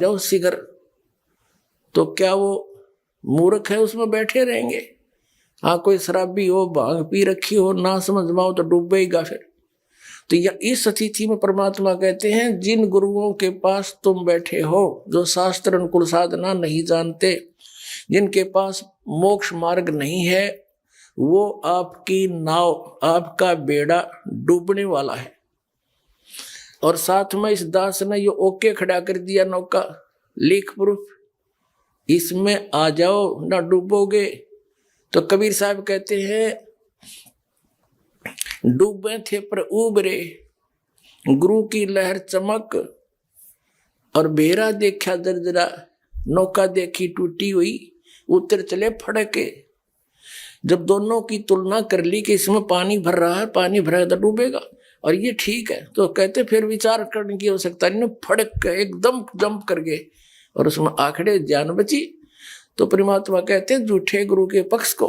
जाओ शिखर, तो क्या वो मूर्ख है उसमें बैठे रहेंगे? हाँ, कोई शराबी हो, भांग पी रखी हो, ना समझ में हो तो डूबेगा फिर। तो यह इस स्थिति में परमात्मा कहते हैं, जिन गुरुओं के पास तुम बैठे हो, जो शास्त्र अनुकूल साधना नहीं जानते, जिनके पास मोक्ष मार्ग नहीं है, वो आपकी नाव, आपका बेड़ा डूबने वाला है। और साथ में इस दास ने ये ओके खड़ा कर दिया, नौका लीक प्रूफ, इसमें आ जाओ ना डूबोगे। तो कबीर साहब कहते हैं, डूबे थे पर उबरे, गुरु की लहर चमक, और बेरा देखा दरदरा, नौका देखी टूटी हुई, उतर चले फड़के। जब दोनों की तुलना कर ली कि इसमें पानी भर रहा है, पानी भरा तो डूबेगा और ये ठीक है, तो कहते फिर विचार करने की आवश्यकता नहीं, फड़क एकदम जंप कर गए और उसमें आखड़े जान बची। तो परमात्मा कहते हैं, झूठे गुरु के पक्ष को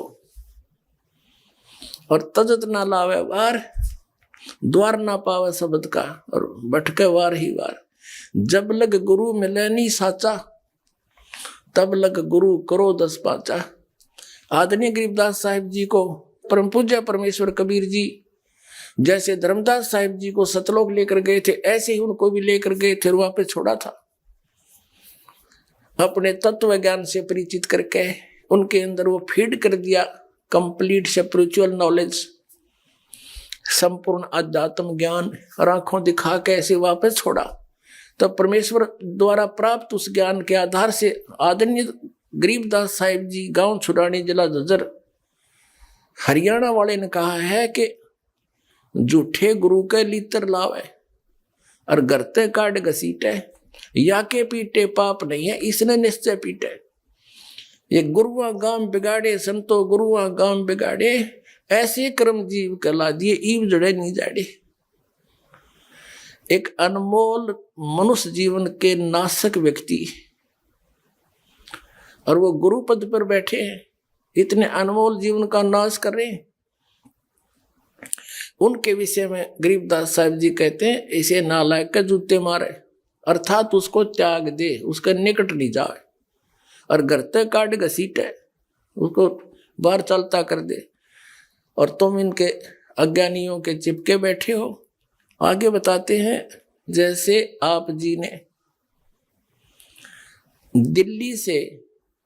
और तजत ना लावे वार, द्वार ना पावे शब्द का, और भटके वार ही वार। जब लग गुरु मिले नहीं साचा, तब लग गुरु करो 10 पाचा। आदरणीय गरीबदास साहिब जी को परम पूज्य परमेश्वर कबीर जी जैसे धर्मदास साहिब जी को सतलोक लेकर गए थे, ऐसे ही उनको भी लेकर गए थे, वहां पे छोड़ा था। अपने तत्व ज्ञान से परिचित करके उनके अंदर वो फीड कर दिया कंप्लीट स्पिरिचुअल नॉलेज, संपूर्ण अध्यात्म ज्ञान, और आंखों दिखा के ऐसे वापस छोड़ा। तब परमेश्वर द्वारा प्राप्त उस ज्ञान के आधार से आदरणीय गरीबदास साहिब जी, गांव छुरानी, जिला झज्जर, हरियाणा वाले ने कहा है कि झूठे गुरु के लीतर लावे और गरते काट घसीटे, या के पीटे पाप नहीं है, इसने निश्चय पीटे। ये गुरुआ गांव बिगाड़े संतो, गुरुआ गांव बिगाड़े, ऐसे कर्म जीव कला दिए, ईव जड़े नहीं जाड़े। एक अनमोल मनुष्य जीवन के नाशक व्यक्ति, और वो गुरु पद पर बैठे हैं, इतने अनमोल जीवन का नाश कर रहे हैं। उनके विषय में गरीबदास साहिब जी कहते हैं, इसे नालायक के जूते मारे, अर्थात उसको त्याग दे, उसके निकट नहीं जाए, और गरते काट घसीटे, उसको बाहर चलता कर दे। और तुम इनके अज्ञानियों के चिपके बैठे हो। आगे बताते हैं, जैसे आप जी ने दिल्ली से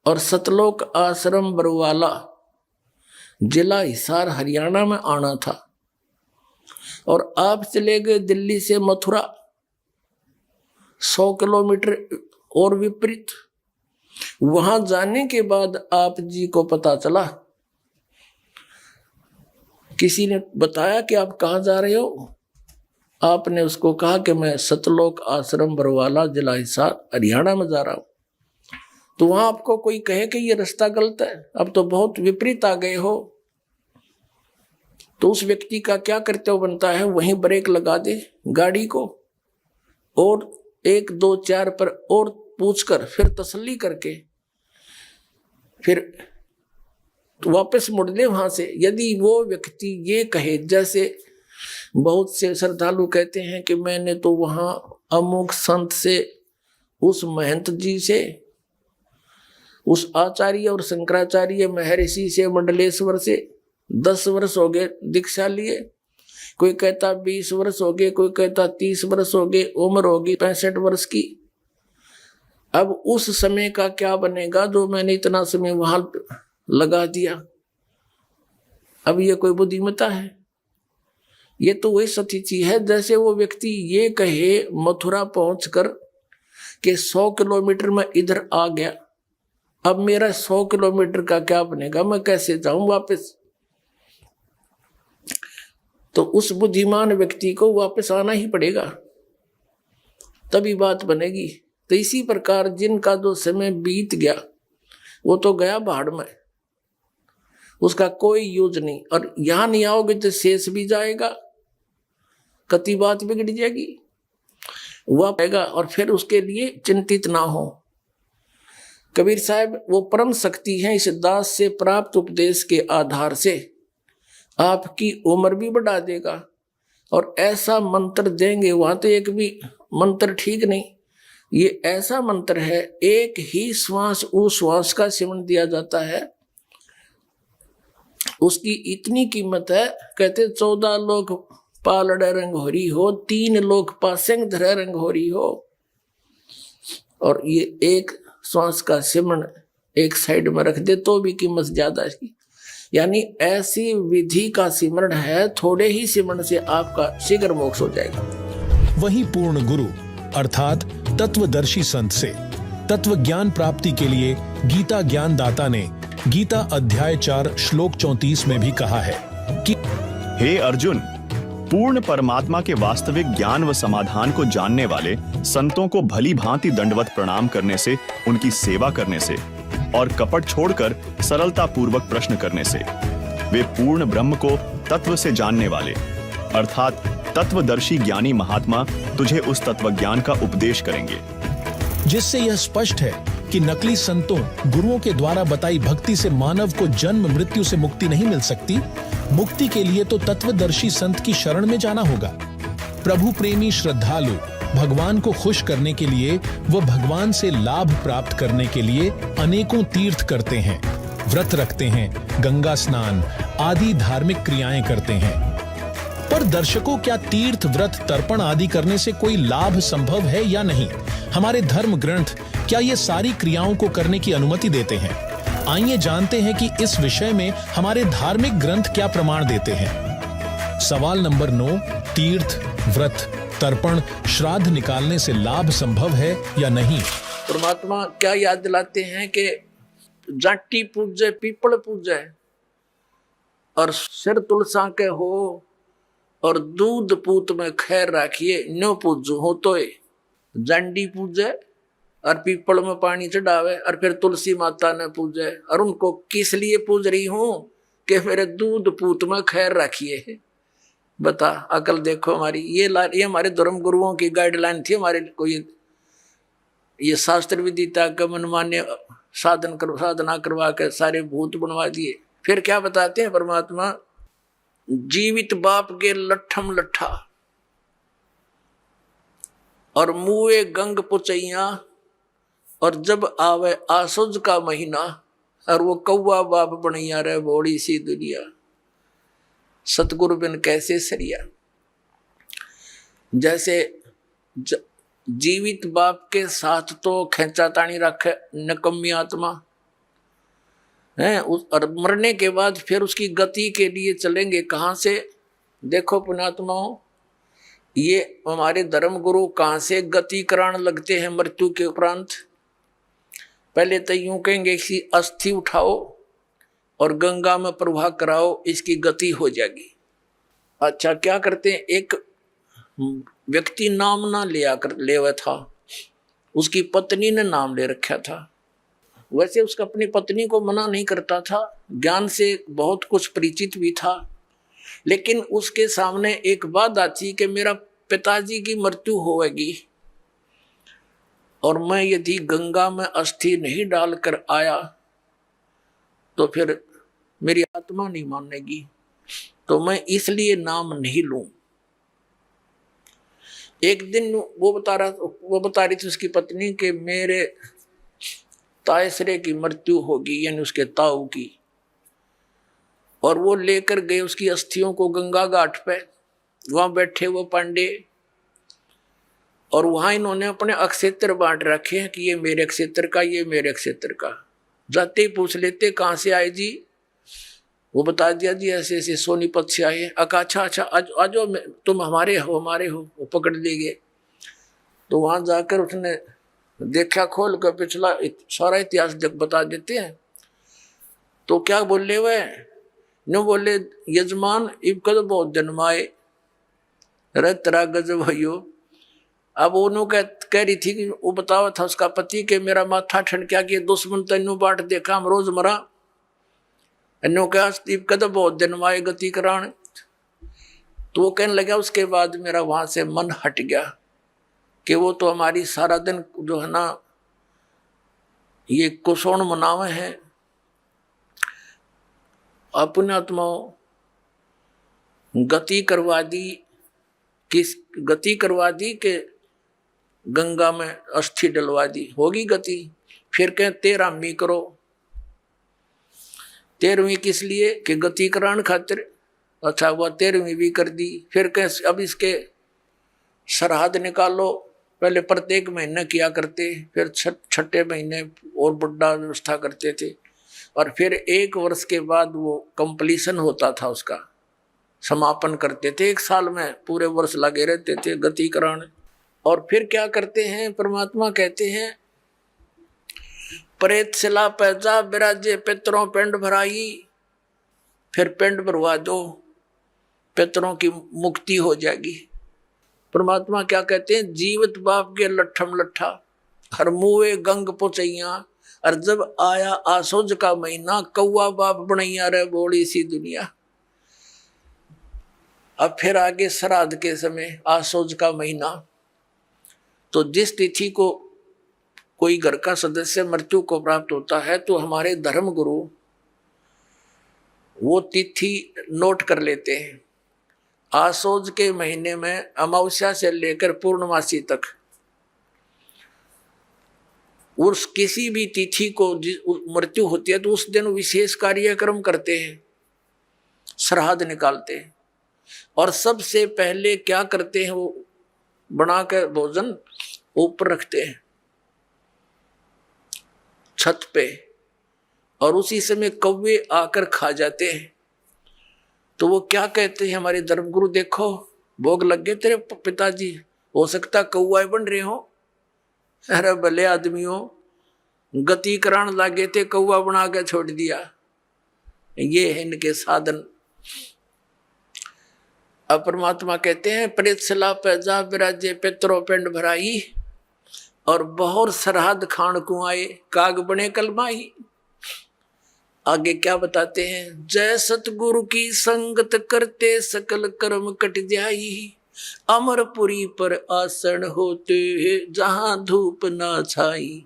और सतलोक आश्रम बरवाला, जिला हिसार, हरियाणा में आना था, और आप चले गए दिल्ली से मथुरा 100 किलोमीटर और विपरीत। वहां जाने के बाद आप जी को पता चला, किसी ने बताया कि आप कहाँ जा रहे हो। आपने उसको कहा कि मैं सतलोक आश्रम बरवाला, जिला हिसार, हरियाणा में जा रहा हूं। तो वहां आपको कोई कहे कि ये रास्ता गलत है, अब तो बहुत विपरीत आ गए हो, तो उस व्यक्ति का क्या कर्तव्य बनता है, वहीं ब्रेक लगा दे गाड़ी को, और 1 2 4 पर और पूछकर फिर तसल्ली करके फिर वापस मुड़ दे वहां से। यदि वो व्यक्ति ये कहे, जैसे बहुत से श्रद्धालु कहते हैं कि मैंने तो वहां अमुक संत से, उस महंत जी से, उस आचार्य और शंकराचार्य महर्षि से, मंडलेश्वर से 10 वर्ष हो गए दीक्षा लिए, कोई कहता 20 वर्ष हो गए, कोई कहता 30 वर्ष हो गए, उम्र होगी 65 वर्ष की। अब उस समय का क्या बनेगा जो मैंने इतना समय वहां लगा दिया? अब ये कोई बुद्धिमत्ता है? ये तो वही स्थिति है जैसे वो व्यक्ति ये कहे मथुरा पहुंचकर कि 100 किलोमीटर में इधर आ गया, अब मेरा 100 किलोमीटर का क्या बनेगा, मैं कैसे जाऊं वापस? तो उस बुद्धिमान व्यक्ति को वापस आना ही पड़ेगा, तभी बात बनेगी। तो इसी प्रकार जिनका जो समय बीत गया वो तो गया भाड़ में, उसका कोई यूज नहीं। और यहां नहीं आओगे तो शेष भी जाएगा, कति बात बिगड़ जाएगी, वह पाएगा। और फिर उसके लिए चिंतित ना हो। कबीर साहब वो परम शक्ति है, इस दास से प्राप्त उपदेश के आधार से आपकी उम्र भी बढ़ा देगा, और ऐसा मंत्र देंगे, वहां तो एक भी मंत्र ठीक नहीं, ये ऐसा मंत्र है, एक ही श्वास उस श्वास का सिमरण दिया जाता है, उसकी इतनी कीमत है। कहते 14 लोग पालड़ रंग हो रही हो, 3 लोग पासेंग धरे रंग हो रही हो, और ये एक श्वास का सिमरण एक साइड में रख दे तो भी कीमत ज्यादा है। यानी ऐसी विधि का सिमरण है, थोड़े ही सिमरण से आपका शीघ्र मोक्ष हो जाएगा। वही पूर्ण गुरु अर्थात तत्वदर्शी संत से तत्व ज्ञान प्राप्ति के लिए गीता ज्ञान दाता ने गीता अध्याय 4 श्लोक 34 में भी कहा है कि हे अर्जुन, पूर्ण परमात्मा के वास्तविक ज्ञान व समाधान को जानने वाले संतों को भली भांति दंडवत प्रणाम करने से, उनकी सेवा करने से और कपट छोड़कर सरलता पूर्वक प्रश्न करने से वे पूर्ण ब्रह्म को तत्व से जानने वाले अर्थात तत्वदर्शी ज्ञानी महात्मा तुझे उस तत्व ज्ञान का उपदेश करेंगे। जिससे यह स्पष्ट है कि नकली संतों, गुरुओं के द्वारा बताई भक्ति से मानव को जन्म मृत्यु से मुक्ति नहीं मिल सकती। मुक्ति के लिए तो तत्वदर्शी संत की शरण में जाना होगा। प्रभु प्रेमी श्रद्धालु भगवान को खुश करने के लिए व भगवान से लाभ प्राप्त करने के लिए अनेकों तीर्थ करते हैं, व्रत रखते हैं, गंगा स्नान आदि धार्मिक क्रियाएं करते हैं। पर दर्शकों, क्या तीर्थ, व्रत, तर्पण आदि करने से कोई लाभ संभव है या नहीं? हमारे धर्म ग्रंथ क्या ये सारी क्रियाओं को करने की अनुमति देते हैं? आइए जानते हैं कि इस विषय में हमारे धार्मिक ग्रंथ क्या प्रमाण देते हैं। सवाल नंबर 9, तीर्थ, व्रत, तर्पण, श्राद्ध निकालने से लाभ संभव है या नहीं? परमात्मा क्या याद दिलाते हैं कि जाटी पूजे पीपल पूजे और सिर तुलसा के हो और दूध पूत में खैर राखिए, नो पूजो हो तो जांडी पूजे और पीपल में पानी चढ़ावे और फिर तुलसी माता ने पूजे, और उनको किस लिए पूज रही हूं कि मेरे दूध पूत में खैर रखिए। बता, अकल देखो हमारी। ये हमारे धर्म गुरुओं की गाइडलाइन थी। हमारे को ये शास्त्र विदिता का मनमान्य साधना करवा के सारे भूत बनवा दिए। फिर क्या बताते हैं परमात्मा, जीवित बाप के लट्ठम लट्ठा और मुए गंग पुचैया, और जब आवे आसुज का महीना और वो कौवा बाप बनैया रे बोड़ी सी दुनिया, सतगुरु बिन कैसे सरिया। जैसे जीवित बाप के साथ तो खेचा तानी रखे नकम्मी आत्मा है, और मरने के बाद फिर उसकी गति के लिए चलेंगे कहाँ से? देखो पुण्यात्माओं, ये हमारे धर्म गुरु कहाँ से गति कराने लगते हैं मृत्यु के उपरांत? पहले तो यूं कहेंगे कि अस्थि उठाओ और गंगा में प्रवाह कराओ, इसकी गति हो जाएगी। अच्छा, क्या करते हैं, एक व्यक्ति नाम ना ले हुआ था, उसकी पत्नी ने नाम ले रखा था। वैसे उसका अपनी पत्नी को मना नहीं करता था, ज्ञान से बहुत कुछ परिचित भी था, लेकिन उसके सामने एक बात आती कि मेरा पिताजी की मृत्यु होगी और मैं यदि गंगा में अस्थि नहीं डालकर आया तो फिर मेरी आत्मा नहीं मानेगी, तो मैं इसलिए नाम नहीं लूं। एक दिन वो बता रही थी उसकी पत्नी कि मेरे तायसरे की मृत्यु होगी, यानी उसके ताऊ की, और वो लेकर गए उसकी अस्थियों को गंगा घाट पे। वहां बैठे वो पांडे, और वहां इन्होंने अपने अक्षेत्र बांट रखे हैं कि ये मेरे क्षेत्र का, ये मेरे क्षेत्र का। जाते ही पूछ लेते कहाँ से आए जी, वो बता दिया जी ऐसे ऐसे सोनीपत से आए। अच्छा आज तुम हमारे हो वो पकड़ ले गए। तो वहां जाकर उसने देखा, खोल कर पिछला सारा इतिहास बता देते हैं। तो क्या बोले वह न बोले, यजमान इब कद बहुत जन्माए रे तेरा गजब भयो। अब उन्हों कह रही थी कि वो बतावा था उसका पति के मेरा माथा ठनक्या कि दुश्मन तेनू बाट देखा हम रोज मरा। इन्हों कहा इब कद बहुत जन्माए गति कराण। तो वो कहने लगा उसके बाद मेरा वहां से मन हट गया कि वो तो हमारी सारा दिन जो है ना ये कुशोण मनावे हैं। अपने आत्माओं गति करवा दी कि गंगा में अस्थि डलवा दी, होगी गति। फिर कहें 13वीं करो। 13वीं किस लिए कि गति कराने खातिर। अच्छा, वह 13वीं भी कर दी। फिर कहें अब इसके सरहद निकालो। पहले प्रत्येक महीने किया करते, फिर छठे महीने और बड़ा व्यवस्था करते थे, और फिर 1 वर्ष के बाद वो कंप्लीशन होता था, उसका समापन करते थे। 1 साल में पूरे वर्ष लगे रहते थे गति कराने। और फिर क्या करते हैं, परमात्मा कहते हैं प्रेत शिला पैजा विराजे पितरों पिंड भराई। फिर पिंड भरवा दो, पितरों की मुक्ति हो जाएगी। परमात्मा क्या कहते हैं, जीवित बाप के लट्ठम लट्ठा हर मुए गंग पुचैया, और जब आया आसोज का महीना कौआ बाप बनैया रे बोली सी दुनिया। अब फिर आगे श्राद्ध के समय आसोज का महीना, तो जिस तिथि को कोई घर का सदस्य मृत्यु को प्राप्त होता है तो हमारे धर्म गुरु वो तिथि नोट कर लेते हैं। आसोज के महीने में अमावस्या से लेकर पूर्णमासी तक उस किसी भी तिथि को मृत्यु होती है तो उस दिन विशेष कार्यक्रम करते हैं, श्राद्ध निकालते हैं। और सबसे पहले क्या करते हैं, वो बनाकर भोजन ऊपर रखते हैं छत पे, और उसी समय कौवे आकर खा जाते हैं। तो वो क्या कहते हैं हमारे धर्मगुरु, देखो भोग लग गए तेरे पिताजी, हो सकता कौआ बन रहे हो। अरे भले आदमियों, गति करान लागे थे, कौआ बना के छोड़ दिया। ये है इनके साधन। अब परमात्मा कहते हैं प्रेत शिला पैजा विराजे पितरों पिंड भराई, और बहुत श्राद्ध खान कुआए काग बने कलमाई। आगे क्या बताते हैं, जय सतगुरु की संगत करते सकल कर्म कट जाई, अमरपुरी पर आसन होते जहां धूप ना छाई।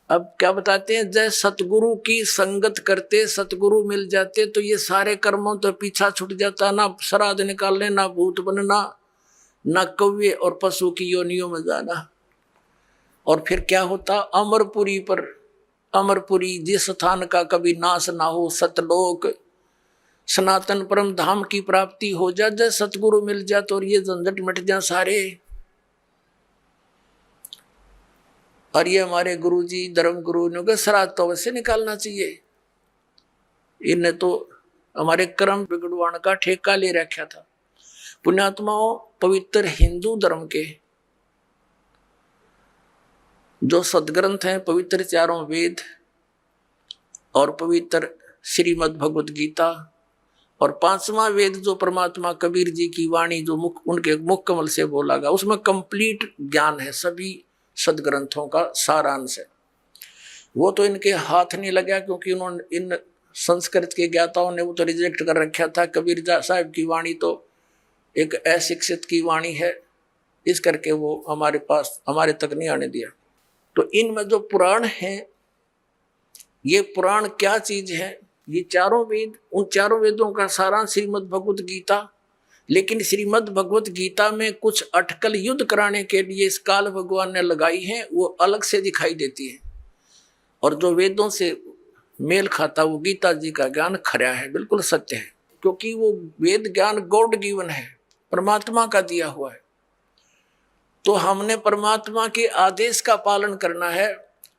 अब क्या बताते हैं, जय सतगुरु की संगत करते सतगुरु मिल जाते तो ये सारे कर्मों तो पीछा छूट जाता, ना श्राद्ध निकालने, ना भूत बनना, ना कौवे और पशु की योनियों में जाना। और फिर क्या होता, अमरपुरी पर, अमरपुरी जिस स्थान का कभी नाश ना हो, सतलोक सनातन परम धाम की प्राप्ति हो जा, जय सतगुरु मिल जा तो ये झंझट मिट जा सारे। और ये हमारे गुरुजी धर्म गुरु ने कहा श्राद्ध तो अवश्य निकालना चाहिए। इन्हें तो हमारे कर्म बिगड़वाने का ठेका ले रखा था। पुण्यात्माओं, पवित्र हिंदू धर्म के जो सदग्रंथ हैं, पवित्र 4 वेद और पवित्र श्रीमद् भगवत गीता, और 5वां वेद जो परमात्मा कबीर जी की वाणी जो उनके मुख कमल से बोला गया, उसमें कंप्लीट ज्ञान है, सभी सदग्रंथों का सारांश है। वो तो इनके हाथ नहीं लगा, क्योंकि उन्होंने इन संस्कृत के ज्ञाताओं ने वो तो रिजेक्ट कर रखा था। कबीर साहब की वाणी तो एक अशिक्षित की वाणी है, इस करके वो हमारे पास, हमारे तक नहीं आने दिया। तो इनमें जो पुराण हैं, ये पुराण क्या चीज है, ये 4 वेद, उन 4 वेदों का सारांश श्रीमद् भगवत गीता। लेकिन श्रीमद् भगवत गीता में कुछ अटकल युद्ध कराने के लिए इस काल भगवान ने लगाई हैं, वो अलग से दिखाई देती है। और जो वेदों से मेल खाता वो गीता जी का ज्ञान खरा है, बिल्कुल सत्य है, क्योंकि वो वेद ज्ञान गॉड गिवन है, परमात्मा का दिया हुआ है। तो हमने परमात्मा के आदेश का पालन करना है।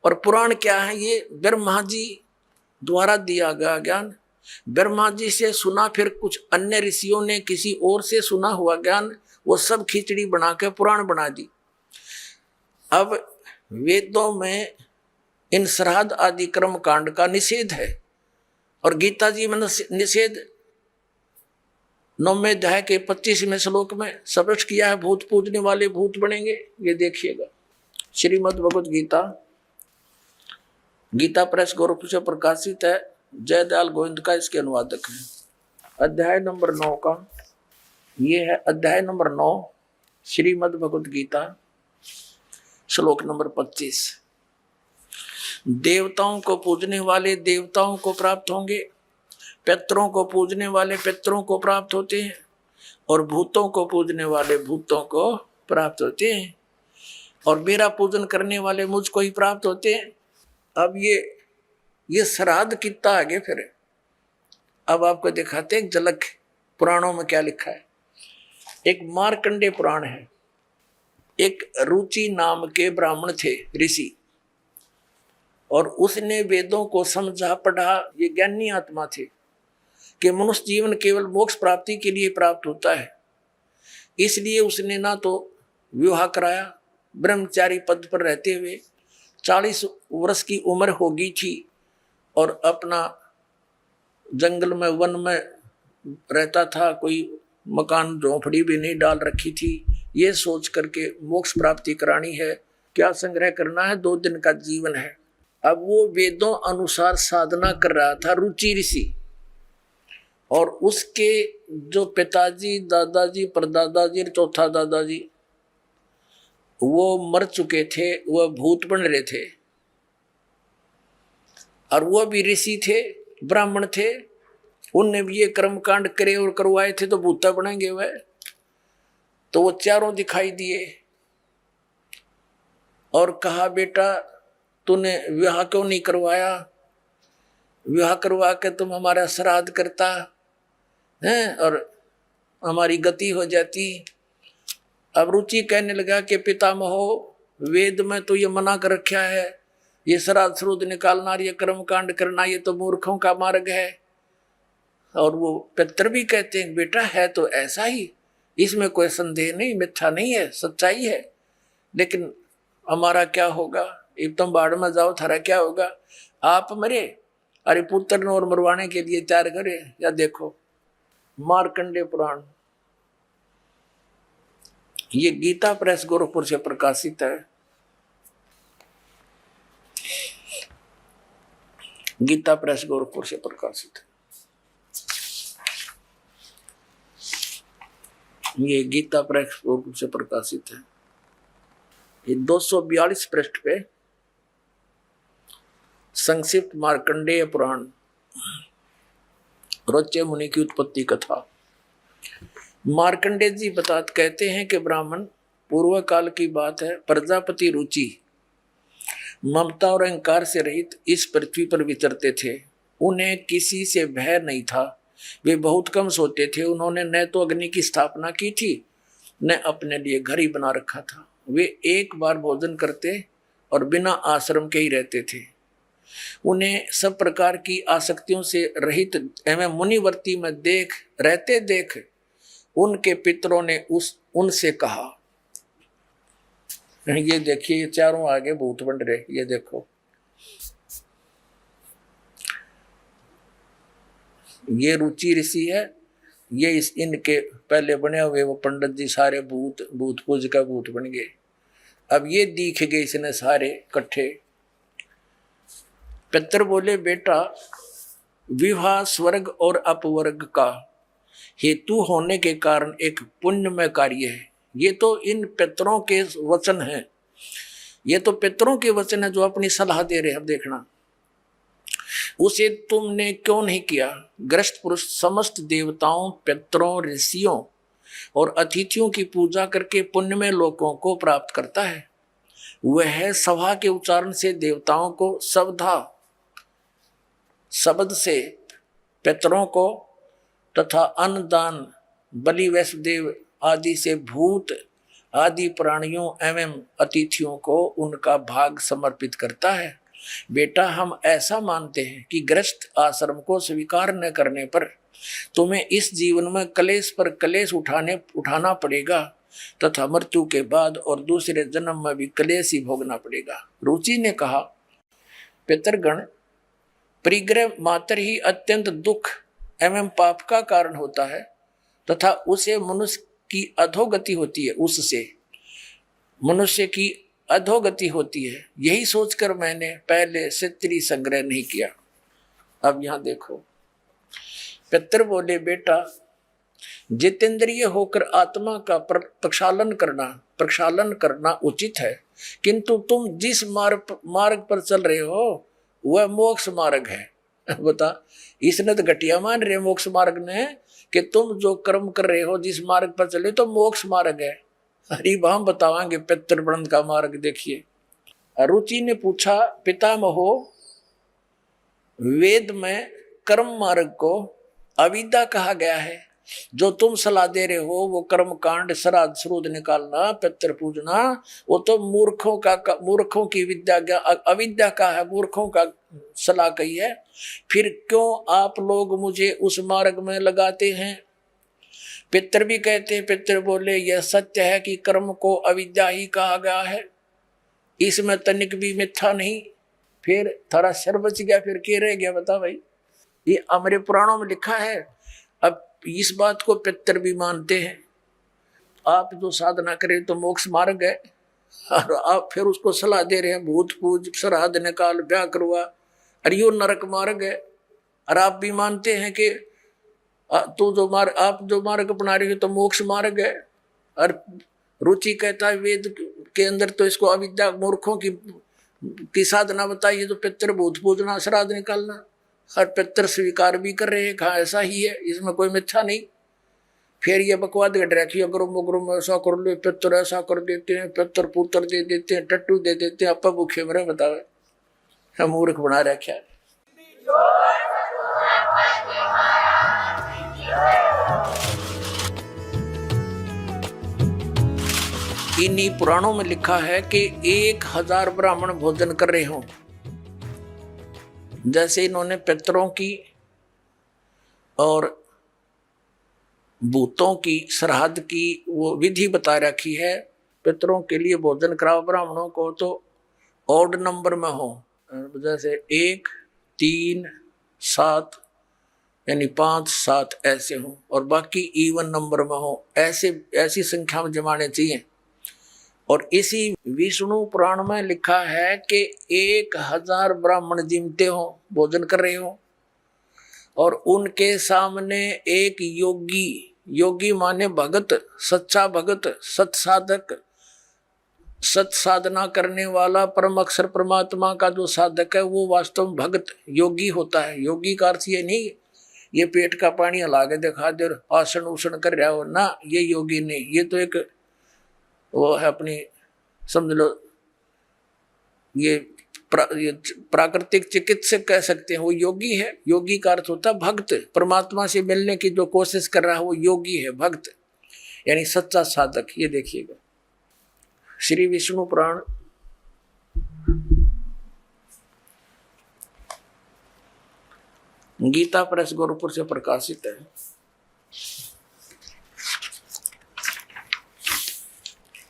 और पुराण क्या है, ये ब्रह्मा जी द्वारा दिया गया ज्ञान, ब्रह्मा जी से सुना, फिर कुछ अन्य ऋषियों ने किसी और से सुना हुआ ज्ञान, वो सब खिचड़ी बना के पुराण बना दी। अब वेदों में इन श्राद्ध आदि कर्म कांड का निषेध है, और गीता जी में निषेध 9वें अध्याय के 25वें श्लोक में स्पष्ट किया है, भूत पूजने वाले भूत बनेंगे। ये देखिएगा, श्रीमद् भगवत गीता, गीता प्रेस गोरखपुर से प्रकाशित है, जयदयाल गोविंद का इसके अनुवादक है। अध्याय नंबर 9 का ये है, अध्याय नंबर 9 श्रीमद् भगवत गीता, श्लोक नंबर 25। देवताओं को पूजने वाले देवताओं को प्राप्त होंगे, पितरों को पूजने वाले पितरों को प्राप्त होते हैं, और भूतों को पूजने वाले भूतों को प्राप्त होते हैं। और मेरा पूजन करने वाले मुझको ही प्राप्त होते हैं। अब ये श्राद्ध कितना आगे फिर। अब आपको दिखाते हैं एक झलक पुराणों में क्या लिखा है। एक मार्कंडेय पुराण है। एक रुचि नाम के ब्राह्मण थे, ऋषि, और उसने वेदों को समझा पढ़ा। ये ज्ञानी आत्मा थे कि मनुष्य जीवन केवल मोक्ष प्राप्ति के लिए प्राप्त होता है। इसलिए उसने ना तो विवाह कराया, ब्रह्मचारी पद पर रहते हुए 40 वर्ष की उम्र हो गई थी और अपना जंगल में वन में रहता था, कोई मकान झोंपड़ी भी नहीं डाल रखी थी। ये सोच करके मोक्ष प्राप्ति करानी है, क्या संग्रह करना है, 2 दिन का जीवन है। अब वो वेदों अनुसार साधना कर रहा था, रुचि ऋषि। और उसके जो पिताजी, दादाजी, परदादाजी, चौथा दादाजी वो मर चुके थे, वह भूत बन रहे थे, और वह भी ऋषि थे, ब्राह्मण थे। उनने भी ये कर्म कांड करे और करवाए थे, तो भूता बनेंगे वह। तो वो चारों दिखाई दिए और कहा, बेटा तूने विवाह क्यों नहीं करवाया? विवाह करवा के तुम हमारा श्राद्ध करता है और हमारी गति हो जाती। अब रुचि कहने लगा कि पितामहो, वेद में तो ये मना कर रखा है, ये श्राद्ध श्रुद्ध निकालना, ये कर्म कांड करना, ये तो मूर्खों का मार्ग है। और वो पितर भी कहते हैं, बेटा है तो ऐसा ही, इसमें कोई संदेह नहीं, मिथ्या नहीं है, सच्चाई है। लेकिन हमारा क्या होगा? अब तुम बाढ़ में जाओ, थारा क्या होगा? आप मरे, अरे पुत्र ने और मरवाने के लिए तैयार करे। या देखो मार्कंडेय पुराण, ये गीता प्रेस गोरखपुर से प्रकाशित है। गीता प्रेस गोरखपुर से प्रकाशित है। ये गीता प्रेस गोरखपुर से प्रकाशित है। ये 242 पृष्ठ पे संक्षिप्त मार्कंडेय पुराण, रोच्य मुनि की उत्पत्ति कथा। मार्कंडेय जी कहते हैं कि ब्राह्मण, पूर्व काल की बात है, प्रजापति रुचि ममता और अहंकार से रहित इस पृथ्वी पर विचरते थे। उन्हें किसी से भय नहीं था, वे बहुत कम सोते थे। उन्होंने न तो अग्नि की स्थापना की थी, न अपने लिए घर ही बना रखा था। वे एक बार भोजन करते और बिना आश्रम के ही रहते थे। उन्हें सब प्रकार की आसक्तियों से रहित एवं मुनिवर्ती में देख उनके पितरों ने उनसे कहा, ये देखिए, ये चारों आगे भूत बन रहे, ये देखो, ये रुचि ऋषि है, ये इनके पहले बने हुए वो पंडित जी सारे भूत पूज का भूत बन गए। अब ये दिख गए इसने सारे इकट्ठे। पितर बोले, बेटा विवाह स्वर्ग और अपवर्ग का हेतु होने के कारण एक पुण्यमय कार्य है। ये तो इन पितरों के वचन हैं, ये तो पितरों के वचन है जो अपनी सलाह दे रहे हैं। अब देखना, उसे तुमने क्यों नहीं किया? ग्रस्त पुरुष समस्त देवताओं, पितरों, ऋषियों और अतिथियों की पूजा करके पुण्यमय लोकों को प्राप्त करता है। वह सभा के उच्चारण से देवताओं को, शब्द से पितरों को तथा अन्नदान, बलि, वैष्णदेव आदि से भूत आदि प्राणियों एवं अतिथियों को उनका भाग समर्पित करता है। बेटा, हम ऐसा मानते हैं कि ग्रस्त आश्रम को स्वीकार न करने पर तुम्हें इस जीवन में कलेश पर कलेश उठाना पड़ेगा तथा मृत्यु के बाद और दूसरे जन्म में भी कलेश ही भोगना पड़ेगा। रुचि ने कहा, पितरगण, परिग्रह मात्र ही अत्यंत दुख एवं पाप का कारण होता है तथा उसे मनुष्य की अधोगति होती है, उससे मनुष्य की अधोगति होती है। यही सोचकर मैंने पहले से त्री संग्रह नहीं किया। अब यहां देखो, पितर बोले, बेटा जितेंद्रिय होकर आत्मा का प्रक्षालन करना उचित है, किंतु तुम जिस मार्ग पर चल रहे हो वह मोक्ष मार्ग है। बता, इसने तो घटिया मान रहे मोक्ष मार्ग ने कि तुम जो कर्म कर रहे हो, जिस मार्ग पर चले तो मोक्ष मार्ग है। हरिभाम बतावांगे पितृवृंद का मार्ग। देखिए, रुचि ने पूछा, पितामहो, वेद में कर्म मार्ग को अविद्या कहा गया है, जो तुम सलाह दे रहे हो वो कर्म कांड, श्राद्ध श्रुद्ध निकालना, पितृ पूजना, वो तो मूर्खों की विद्या, अविद्या का है, मूर्खों का सलाह कही है। फिर क्यों आप लोग मुझे उस मार्ग में लगाते हैं? पितृ भी कहते हैं, पितृ बोले यह सत्य है कि कर्म को अविद्या ही कहा गया है, इसमें तनिक भी मिथ्या नहीं। फिर थारा शर बच गया, फिर क्या रह गया बता भाई? ये हमारे पुराणों में लिखा है। अब इस बात को पितृ भी मानते हैं। आप जो साधना करें तो मोक्ष मार्ग है, और आप फिर उसको सलाह दे रहे हैं भूत पूज, श्राद्ध निकाल, ब्याह करवा, और यो नरक मार्ग है। और आप भी मानते हैं कि आप जो मार्ग अपना रहे हो तो मोक्ष मार्ग है। और रुचि कहता है वेद के अंदर तो इसको अविद्या, मूर्खों की साधना बताइए, तो पितृ भूत पूजना, श्राद्ध निकालना, और पितृ स्वीकार भी कर रहे हैं, कहा ऐसा ही है, इसमें कोई मिथ्या नहीं। फिर ये बकवाद घट रखी, अगर मुगरुम ऐसा कर लो, पितृ ऐसा कर देते हैं, पितृ पुत्र दे देते हैं, टट्टू दे देते हैं, अपा भूखे मरे, बतावे हम मूर्ख बना रखा है। इन्हीं पुराणों में लिखा है कि 1000 ब्राह्मण भोजन कर रहे हों। जैसे इन्होंने पितरों की और भूतों की, श्राद्ध की वो विधि बता रखी है। पितरों के लिए भोजन कराओ ब्राह्मणों को तो ऑड नंबर में हो, जैसे 1, 3, 7 यानी 5, 7 ऐसे हो, और बाकी इवन नंबर में हो, ऐसी संख्या में जमाने चाहिए। और इसी विष्णु पुराण में लिखा है कि 1000 ब्राह्मण जिमते हो, भोजन कर रहे हो, और उनके सामने एक योगी माने भगत, सच्चा भगत, सत्साधक, सत साधना करने वाला, परम अक्षर परमात्मा का जो साधक है वो वास्तव में भगत योगी होता है। योगी का अर्थ ये नहीं ये पेट का पानी हला के दिखा दे, आसन उसन कर रहा हो ना, ये योगी नहीं। ये तो एक वो है अपनी, समझ लो ये प्राकृतिक चिकित्सक कह सकते हैं, वो योगी है। योगी का अर्थ होता है भक्त, परमात्मा से मिलने की जो कोशिश कर रहा है वो योगी है, भक्त यानी सच्चा साधक। ये देखिएगा श्री विष्णु पुराण गीता प्रेस गोरखपुर से प्रकाशित है।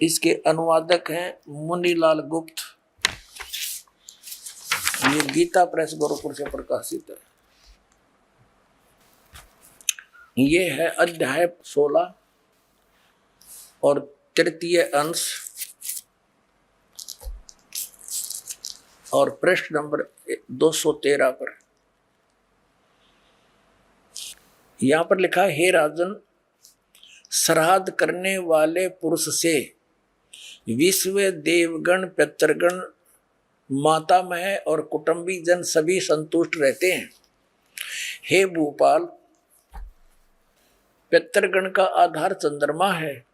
इसके अनुवादक हैं मुनीलाल गुप्त। ये गीता प्रेस गोरखपुर से प्रकाशित है। ये है अध्याय 16 और तृतीय अंश और पृष्ठ नंबर 213 पर। यहां पर लिखा, हे राजन, श्राद्ध करने वाले पुरुष से विश्व देवगण, पितृगण, मातामह और कुटुंबी जन सभी संतुष्ट रहते हैं। हे भूपाल, पितृगण का आधार चंद्रमा है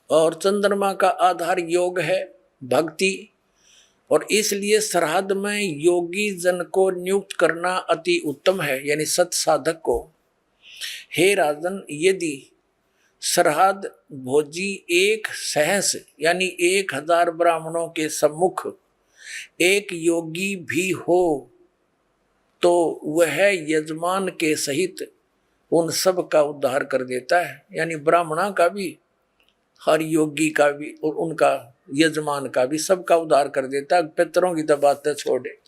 और चंद्रमा का आधार योग है, भक्ति, और इसलिए श्राद्ध में योगी जन को नियुक्त करना अति उत्तम है, यानी सत साधक को। हे राजन, यदि श्राद्ध भोजी एक सहस यानी 1000 ब्राह्मणों के सम्मुख एक योगी भी हो तो वह यजमान के सहित उन सब का उद्धार कर देता है, यानी ब्राह्मणा का भी, हर योगी का भी और उनका यजमान का भी, सबका उद्धार कर देता है। पितरों की तो बात छोड़े।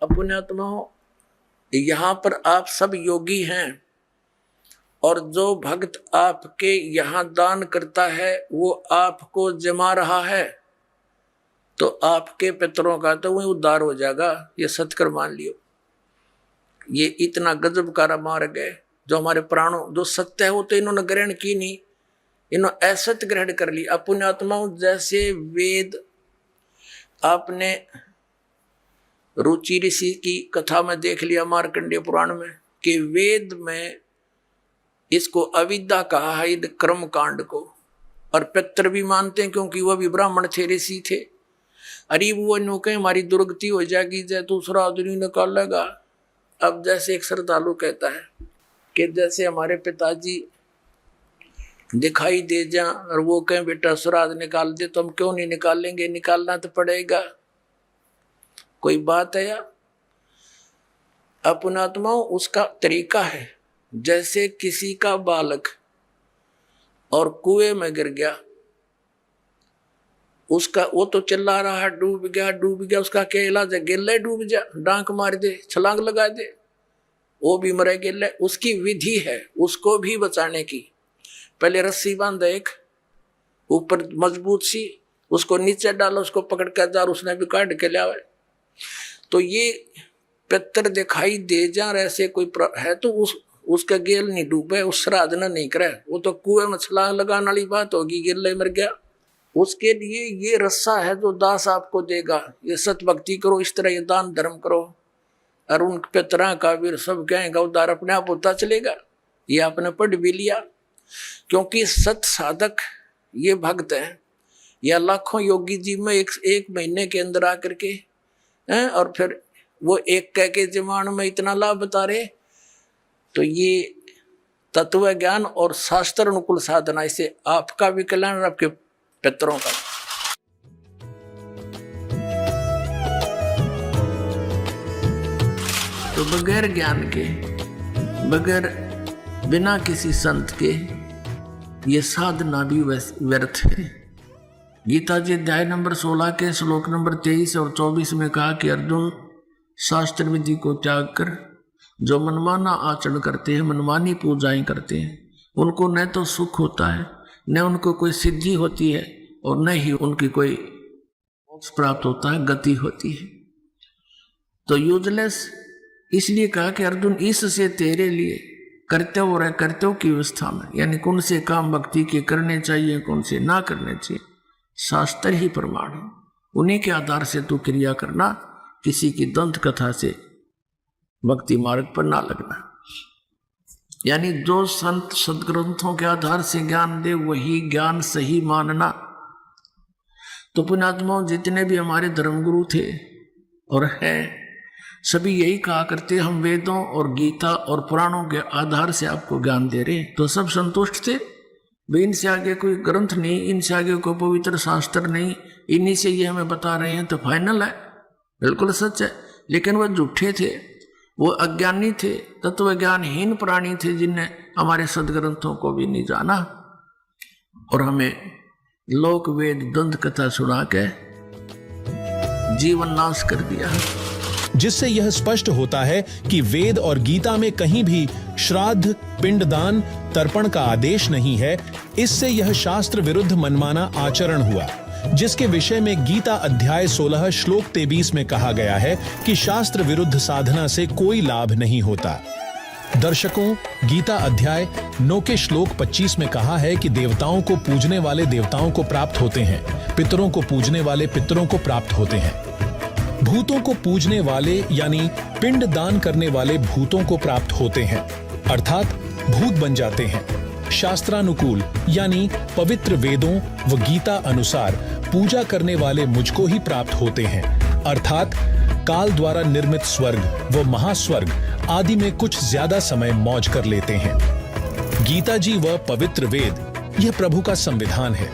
अब पुण्यात्माओं, यहाँ पर आप सब योगी हैं और जो भक्त आपके यहाँ दान करता है वो आपको जमा रहा है, तो आपके पितरों का तो वही उद्धार हो जाएगा। ये सत्कर मान लियो। ये इतना गजब का मार्ग है जो हमारे प्राणों, जो सत्य है वो तो इन्होंने ग्रहण की नहीं, इन्होंने असत्य ग्रहण कर ली। अब पुण्यात्माओं, जैसे वेद, आपने रुचि ऋषि की कथा में देख लिया मार्कंडेय पुराण में कि वेद में इसको अविद्या कहा है, कर्म कांड को। और पितर भी मानते हैं क्योंकि वह भी ब्राह्मण थे, ऋषि थे। अरे वो नो कहे हमारी दुर्गति हो जाएगी, जय दूसरा आदमी निकालेगा। अब जैसे एक श्रद्धालु कहता है कि जैसे हमारे पिताजी दिखाई दे जा और वो कहें बेटा श्राद्ध निकाल दे, तो हम क्यों नहीं निकालेंगे, निकालना तो पड़ेगा। कोई बात है यार। अपनात्मा उसका तरीका है। जैसे किसी का बालक और कुएं में गिर गया, उसका वो तो चिल्ला रहा है डूब गया डूब गया, उसका क्या इलाज है? गिल्ले डूब जा, डांक मार दे, छलांग लगा दे, वो भी मरे गिल्ले। उसकी विधि है उसको भी बचाने की। पहले रस्सी बांध एक ऊपर मजबूत सी, उसको नीचे डालो, उसको पकड़ कर जा, उसने भी काट के लिया। तो ये पितर दिखाई दे जा ऐसे कोई है तो उसका गेल नहीं डूबे, उस श्राद्ध न नहीं करे। वो तो कुएं में छलांग लगाने वाली बात होगी, गिल्ले मर गया। उसके लिए ये रस्सा है जो दास आपको देगा। ये सत भक्ति करो, इस तरह ये दान धर्म करो, और उन पितरा का वीर सब कहेंगे उद्धार अपने आप होता चलेगा। ये आपने पढ़ भी लिया। क्योंकि सत साधक ये भक्त है, या लाखों योगी जी में एक महीने के अंदर आकर के हैं, और फिर वो एक कह के जमान में इतना लाभ बता रहे। तो ये तत्व ज्ञान और शास्त्र अनुकूल साधना, इसे आपका भी कल्याण और आपके पितरों का। तो बगैर ज्ञान के, बगैर बिना किसी संत के ये साधना भी व्यर्थ है। गीता जी अध्याय नंबर 16 के श्लोक नंबर 23 और 24 में कहा कि अर्जुन, शास्त्र विधि को त्याग कर जो मनमाना आचरण करते हैं, मनमानी पूजाएं करते हैं, उनको न तो सुख होता है, न उनको कोई सिद्धि होती है, और न ही उनकी कोई मोक्ष प्राप्त होता है, गति होती है। तो यूजलेस। इसलिए कहा कि अर्जुन, इससे तेरे लिए कर्तव्य और अकर्तव्य की व्यवस्था में, यानी कौन से काम भक्ति के करने चाहिए, कौन से ना करने चाहिए, शास्त्र ही प्रमाण है। उन्हीं के आधार से तू क्रिया करना, किसी की दंत कथा से भक्ति मार्ग पर ना लगना। यानी जो संत सदग्रंथों के आधार से ज्ञान दे वही ज्ञान सही मानना। तो पुण्यात्माओं, जितने भी हमारे धर्मगुरु थे और हैं, सभी यही कहा करते, हम वेदों और गीता और पुराणों के आधार से आपको ज्ञान दे रहे। तो सब संतुष्ट थे भाई, इनसे आगे कोई ग्रंथ नहीं, इनसे आगे कोई पवित्र शास्त्र नहीं, इन्हीं से ये हमें बता रहे हैं तो फाइनल है, बिल्कुल सच है। लेकिन वह झूठे थे, वो अज्ञानी थे, तत्व ज्ञानहीन प्राणी थे, जिनने हमारे सदग्रंथों को भी नहीं जाना और हमें लोक वेद दंत कथा सुना के जीवन नाश कर दिया। जिससे यह स्पष्ट होता है कि वेद और गीता में कहीं भी श्राद्ध, पिंडदान, तर्पण का आदेश नहीं है। इससे यह शास्त्र विरुद्ध मनमाना आचरण हुआ, जिसके विषय में गीता अध्याय 16 श्लोक 23 में कहा गया है कि शास्त्र विरुद्ध साधना से कोई लाभ नहीं होता। दर्शकों, गीता अध्याय 9 के श्लोक 25 में कहा है कि देवताओं को पूजने वाले देवताओं को प्राप्त होते हैं, पितरों को पूजने वाले पितरों को प्राप्त होते हैं, भूतों को पूजने वाले यानी पिंड दान करने वाले भूतों को प्राप्त होते हैं, अर्थात भूत बन जाते हैं। शास्त्रानुकूल यानी पवित्र वेदों व गीता अनुसार पूजा करने वाले मुझको ही प्राप्त होते हैं, अर्थात काल द्वारा निर्मित स्वर्ग व महास्वर्ग आदि में कुछ ज्यादा समय मौज कर लेते हैं। गीता जी व पवित्र वेद यह प्रभु का संविधान है,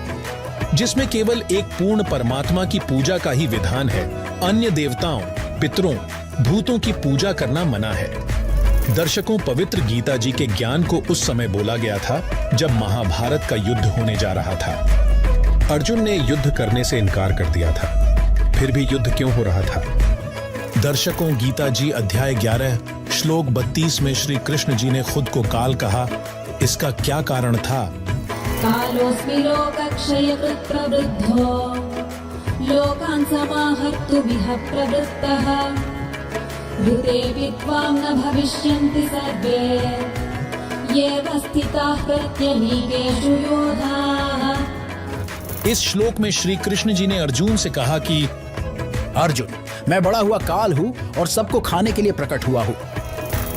जिसमें केवल एक पूर्ण परमात्मा की पूजा का ही विधान है। अन्य देवताओं, पितरों, भूतों की पूजा करना मना है। दर्शकों, पवित्र गीता जी के ज्ञान को उस समय बोला गया था जब महाभारत का युद्ध होने जा रहा था। अर्जुन ने युद्ध करने से इनकार कर दिया था, फिर भी युद्ध क्यों हो रहा था? दर्शकों, गीता जी अध्याय 11 श्लोक 32 में श्री कृष्ण जी ने खुद को काल कहा। इसका क्या कारण था? कालोऽस्मि लोकक्षयकृत् प्रवृद्धो लोकान् समाहर्तुमिह प्रवृत्तः ऋते विद्वां न भविष्यन्ति सर्वे येव स्थिताः प्रत्यनीकेषु योधाः। इस श्लोक में श्री कृष्ण जी ने अर्जुन से कहा कि अर्जुन, मैं बड़ा हुआ काल हूँ और सबको खाने के लिए प्रकट हुआ हूँ।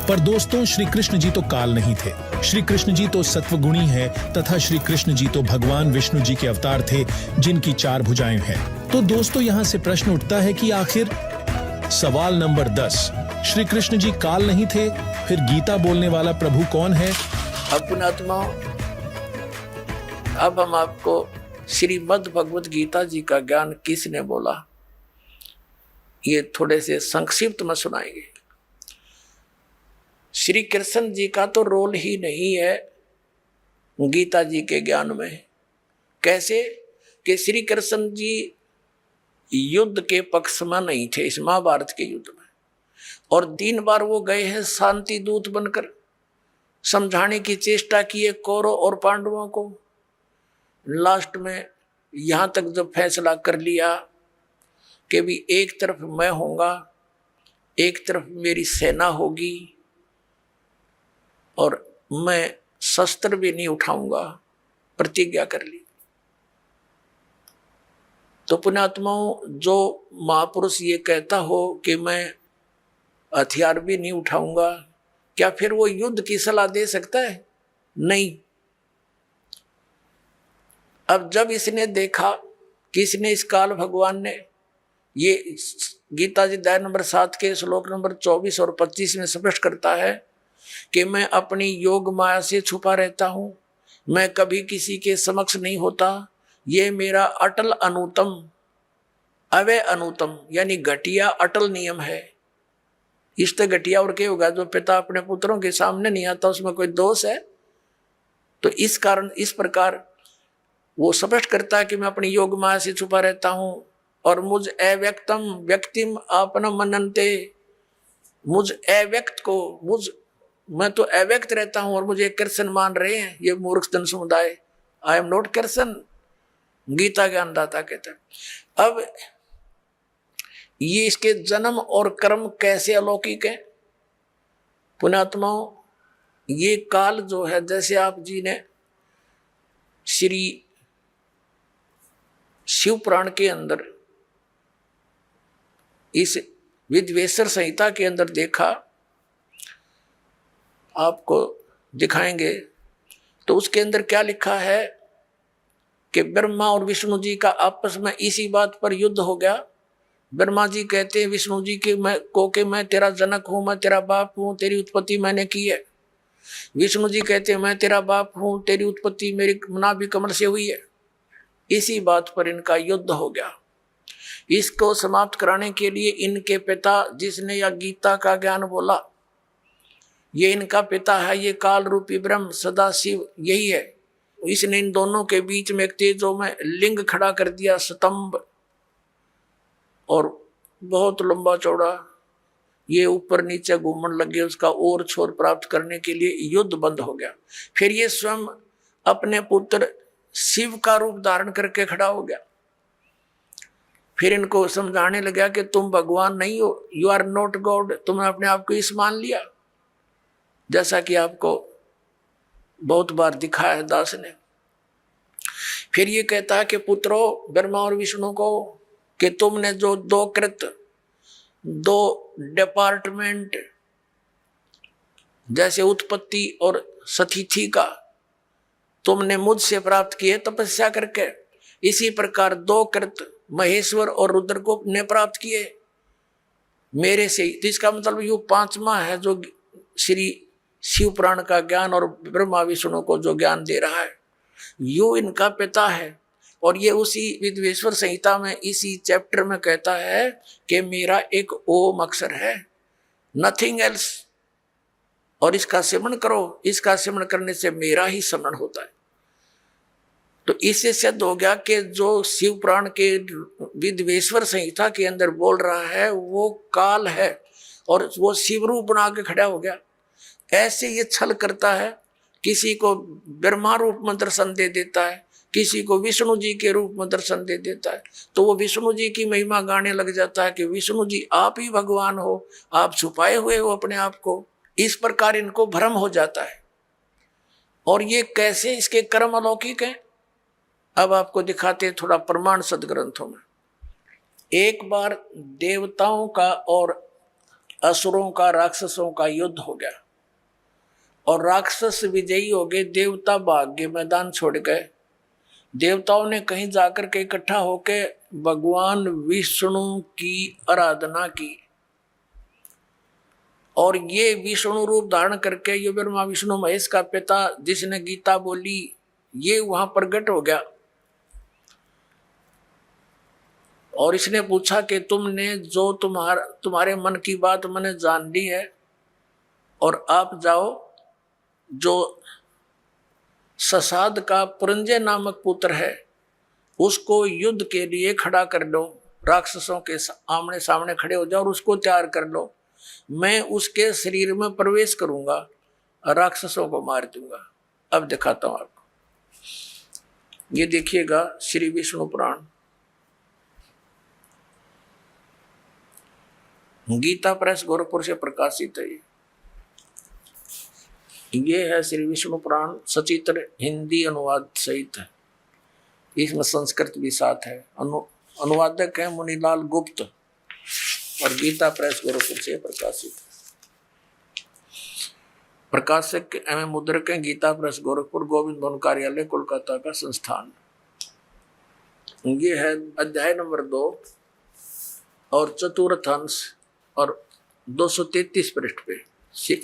पर दोस्तों, श्री कृष्ण जी तो काल नहीं थे। श्री कृष्ण जी तो सत्वगुणी है तथा श्री कृष्ण जी तो भगवान विष्णु जी के अवतार थे जिनकी 4 भुजाएं हैं। तो दोस्तों यहाँ से प्रश्न उठता है कि आखिर सवाल नंबर 10, श्री कृष्ण जी काल नहीं थे, फिर गीता बोलने वाला प्रभु कौन है? अब पुण्यात्माओं, अब हम आपको श्रीमद् भगवत गीता जी का ज्ञान किसने बोला ये थोड़े से संक्षिप्त में सुनाएंगे। श्री कृष्ण जी का तो रोल ही नहीं है गीता जी के ज्ञान में। कैसे कि श्री कृष्ण जी युद्ध के पक्ष में नहीं थे इस महाभारत के युद्ध में, और 3 बार वो गए हैं शांति दूत बनकर, समझाने की चेष्टा की है कौरव और पांडवों को। लास्ट में यहां तक जब फैसला कर लिया कि भी एक तरफ मैं होऊंगा, एक तरफ मेरी सेना होगी, और मैं शस्त्र भी नहीं उठाऊंगा, प्रतिज्ञा कर ली। तो पुण्यात्माओं, जो महापुरुष ये कहता हो कि मैं हथियार भी नहीं उठाऊंगा, क्या फिर वो युद्ध की सलाह दे सकता है? नहीं। अब जब इसने देखा कि इसने इस काल भगवान ने ये गीता जी अध्याय नंबर 7 के श्लोक नंबर 24 और 25 में स्पष्ट करता है कि मैं अपनी योग माया से छुपा रहता हूं, मैं कभी किसी के समक्ष नहीं होता, ये मेरा अटल अनुतम अवय अनुतम यानी घटिया अटल नियम है। इष्ट घटिया और क्या होगा? जो पिता अपने पुत्रों के सामने नहीं आता उसमें कोई दोष है? तो इस कारण इस प्रकार वो स्पष्ट करता है कि मैं अपनी योग माया से छुपा रहता हूं, और मुझ अव्यक्तम व्यक्तिम आपन मनन्ते, मुझ अव्यक्त को मैं तो अव्यक्त रहता हूं और मुझे कृष्ण मान रहे हैं ये मूर्ख जन समुदाय। I am not Krishna, Gita ज्ञानदाता कहता है। अब ये इसके जन्म और कर्म कैसे अलौकिक है पुण्यात्माओं? ये काल जो है, जैसे आप जी ने श्री शिव पुराण के अंदर इस विद्वेश्वर संहिता के अंदर देखा, आपको दिखाएंगे, तो उसके अंदर क्या लिखा है कि ब्रह्मा और विष्णु जी का आपस में इसी बात पर युद्ध हो गया। ब्रह्मा जी कहते हैं विष्णु जी कि मैं तेरा जनक हूं, मैं तेरा बाप हूं, तेरी उत्पत्ति मैंने की है। विष्णु जी कहते हैं मैं तेरा बाप हूं, तेरी उत्पत्ति मेरी नाभि कमल से हुई है। इसी बात पर इनका युद्ध हो गया। इसको समाप्त कराने के लिए इनके पिता, जिसने यह गीता का ज्ञान बोला, ये इनका पिता है, ये काल रूपी ब्रह्म सदा शिव यही है। इसने इन दोनों के बीच में एक तेजो में लिंग खड़ा कर दिया, स्तंभ, और बहुत लंबा चौड़ा, ये ऊपर नीचे घूमने लगे। उसका और छोर प्राप्त करने के लिए युद्ध बंद हो गया। फिर ये स्वयं अपने पुत्र शिव का रूप धारण करके खड़ा हो गया। फिर इनको समझाने लगा कि तुम भगवान नहीं हो, यू आर नॉट गॉड, तुमने अपने आप को इस मान लिया, जैसा कि आपको बहुत बार दिखाया है दास ने। फिर ये कहता है कि पुत्रों ब्रह्मा और विष्णु को कि तुमने जो 2 कृत 2 डिपार्टमेंट जैसे उत्पत्ति और सतिथि का तुमने मुझसे प्राप्त किए तपस्या करके, इसी प्रकार 2 कृत महेश्वर और रुद्र को ने प्राप्त किए मेरे से। तो इसका मतलब ये 5वां है जो श्री शिव पुराण का ज्ञान और ब्रह्मा विष्णु को जो ज्ञान दे रहा है, यो इनका पिता है। और ये उसी विद्वेश्वर संहिता में इसी चैप्टर में कहता है कि मेरा एक ओम अक्षर है, नथिंग एल्स, और इसका सिमरण करो, इसका सिमरण करने से मेरा ही स्मरण होता है। तो इससे सिद्ध हो गया कि जो शिव पुराण के विद्वेश्वर संहिता के अंदर बोल रहा है वो काल है, और वो शिव रूप बना के खड़ा हो गया। ऐसे ये छल करता है, किसी को ब्रह्मा रूप में दर्शन दे देता है, किसी को विष्णु जी के रूप में दर्शन दे देता है, तो वो विष्णु जी की महिमा गाने लग जाता है कि विष्णु जी आप ही भगवान हो, आप छुपाए हुए हो अपने आप को। इस प्रकार इनको भ्रम हो जाता है। और ये कैसे इसके कर्म अलौकिक हैं, अब आपको दिखाते हैं थोड़ा प्रमाण सदग्रंथों में। एक बार देवताओं का और असुरों का, राक्षसों का युद्ध हो गया। और राक्षस विजयी हो गए, देवता भाग गए मैदान छोड़ गए। देवताओं ने कहीं जाकर के इकट्ठा होके भगवान विष्णु की आराधना की, और ये विष्णु रूप धारण करके ये ब्रह्मा विष्णु महेश का पिता जिसने गीता बोली, ये वहां प्रकट हो गया। और इसने पूछा कि तुमने जो तुम्हारे मन की बात मैंने जान ली है, और आप जाओ जो ससाद का पुरंजय नामक पुत्र है उसको युद्ध के लिए खड़ा कर लो, राक्षसों के आमने सामने खड़े हो जाओ और उसको तैयार कर लो। मैं उसके शरीर में प्रवेश करूंगा और राक्षसों को मार दूंगा। अब दिखाता हूं आपको, ये देखिएगा श्री विष्णु पुराण, गीता प्रेस गोरखपुर से प्रकाशित है। ये है श्री विष्णु पुराण, सचित्र हिंदी अनुवाद सहित है, इसमें संस्कृत भी साथ है। अनुवादक है मुनीलाल गुप्त और गीता प्रेस गोरखपुर से प्रकाशित है। प्रकाशक एवं मुद्रक है गीता प्रेस गोरखपुर, गोविंद भवन कार्यालय कोलकाता का संस्थान। ये है अध्याय नंबर 2 और चतुर्थ अंश और 233 पृष्ठ पे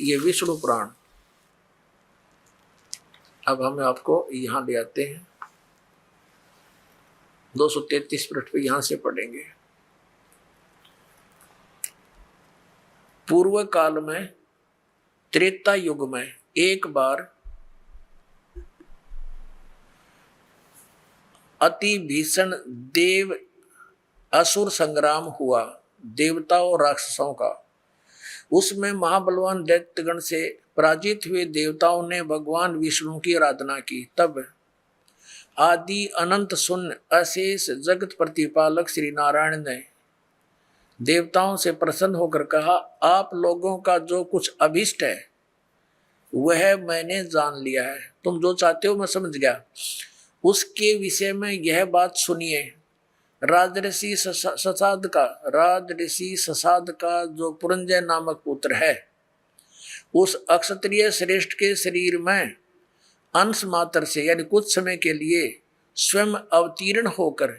ये विष्णु पुराण। अब हम आपको यहां ले आते हैं, 233 पृष्ठ पे यहां से पढ़ेंगे। पूर्व काल में त्रेता युग में एक बार अति भीषण देव असुर संग्राम हुआ, देवताओं और राक्षसों का। उसमें महाबलवान दैत्यगण से पराजित हुए देवताओं ने भगवान विष्णु की आराधना की। तब आदि अनंत शून्य अशेष जगत प्रतिपालक श्री नारायण ने देवताओं से प्रसन्न होकर कहा, आप लोगों का जो कुछ अभिष्ट है वह मैंने जान लिया है, तुम जो चाहते हो मैं समझ गया। उसके विषय में यह बात सुनिए। राजऋषि ससाद का जो पुरंजय नामक पुत्र है, उस अक्षत्रिय श्रेष्ठ के शरीर में अंश मात्र से यानी कुछ समय के लिए स्वयं अवतीर्ण होकर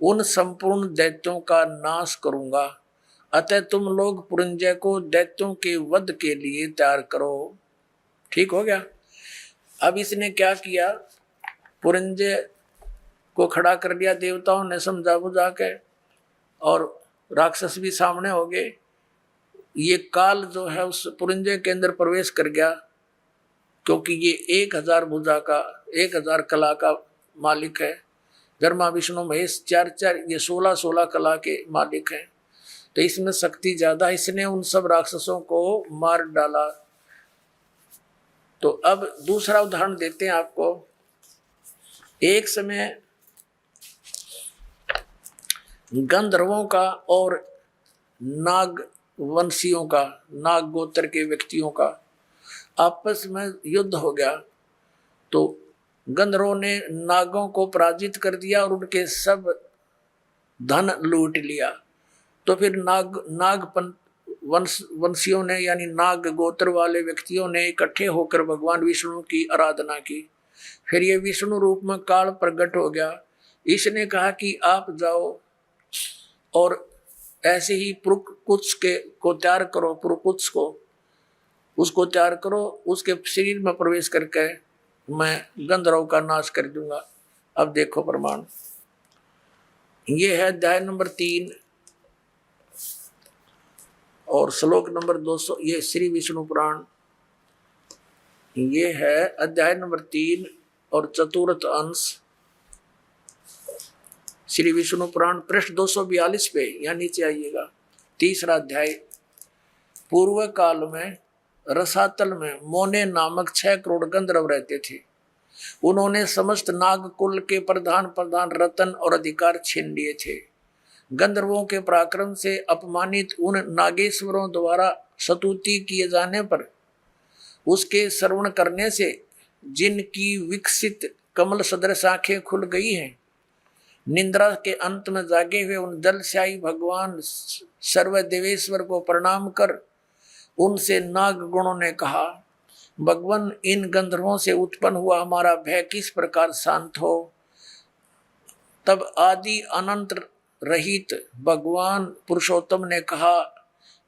उन संपूर्ण दैत्यों का नाश करूंगा। अतः तुम लोग पुरंजय को दैत्यों के वध के लिए तैयार करो। ठीक हो गया। अब इसने क्या किया, पुरंजय को खड़ा कर दिया, देवताओं ने समझा बुझा के, और राक्षस भी सामने हो गए। ये काल जो है उस पुरंजय के अंदर प्रवेश कर गया, क्योंकि ये 1000 भुजा का 1000 कला का मालिक है। ब्रह्मा विष्णु महेश 4 ये 16 कला के मालिक हैं, तो इसमें शक्ति ज्यादा। इसने उन सब राक्षसों को मार डाला। तो अब दूसरा उदाहरण देते हैं आपको। एक समय गंधर्वों का और नाग वंशियों का, नाग गोत्र के व्यक्तियों का आपस में युद्ध हो गया। तो गंधर्वों ने नागों को पराजित कर दिया और उनके सब धन लूट लिया। तो फिर नाग वंशियों ने यानी नाग गोत्र वाले व्यक्तियों ने इकट्ठे होकर भगवान विष्णु की आराधना की। फिर ये विष्णु रूप में काल प्रकट हो गया। इसने कहा कि आप जाओ और ऐसे ही पुरुकुत्स को तैयार करो, पुरुकुत्स को उसको तैयार करो, उसके शरीर में प्रवेश करके मैं गंधर्व का नाश कर दूंगा। अब देखो प्रमाण, ये है अध्याय नंबर 3 और श्लोक नंबर 200। ये श्री विष्णु पुराण, ये है अध्याय नंबर 3 और चतुर्थ अंश श्री विष्णु पुराण, पृष्ठ 242 पे, यहाँ नीचे आइएगा। तीसरा अध्याय। पूर्व काल में रसातल में मोने नामक 6 करोड़ गंधर्व रहते थे। उन्होंने समस्त नाग कुल के प्रधान रतन और अधिकार छीन लिए थे। गंधर्वों के पराक्रम से अपमानित उन नागेश्वरों द्वारा स्तुति किए जाने पर उसके श्रवण करने से जिनकी विकसित कमल सदृश आंखें खुल गई हैं, निंद्रा के अंत में जागे हुए उन जलशाही भगवान सर्वदेवेश्वर को प्रणाम कर उनसे नाग गुणों ने कहा, भगवान इन गंधर्वों से उत्पन्न हुआ हमारा भय किस प्रकार शांत हो। तब आदि अनंत रहित भगवान पुरुषोत्तम ने कहा,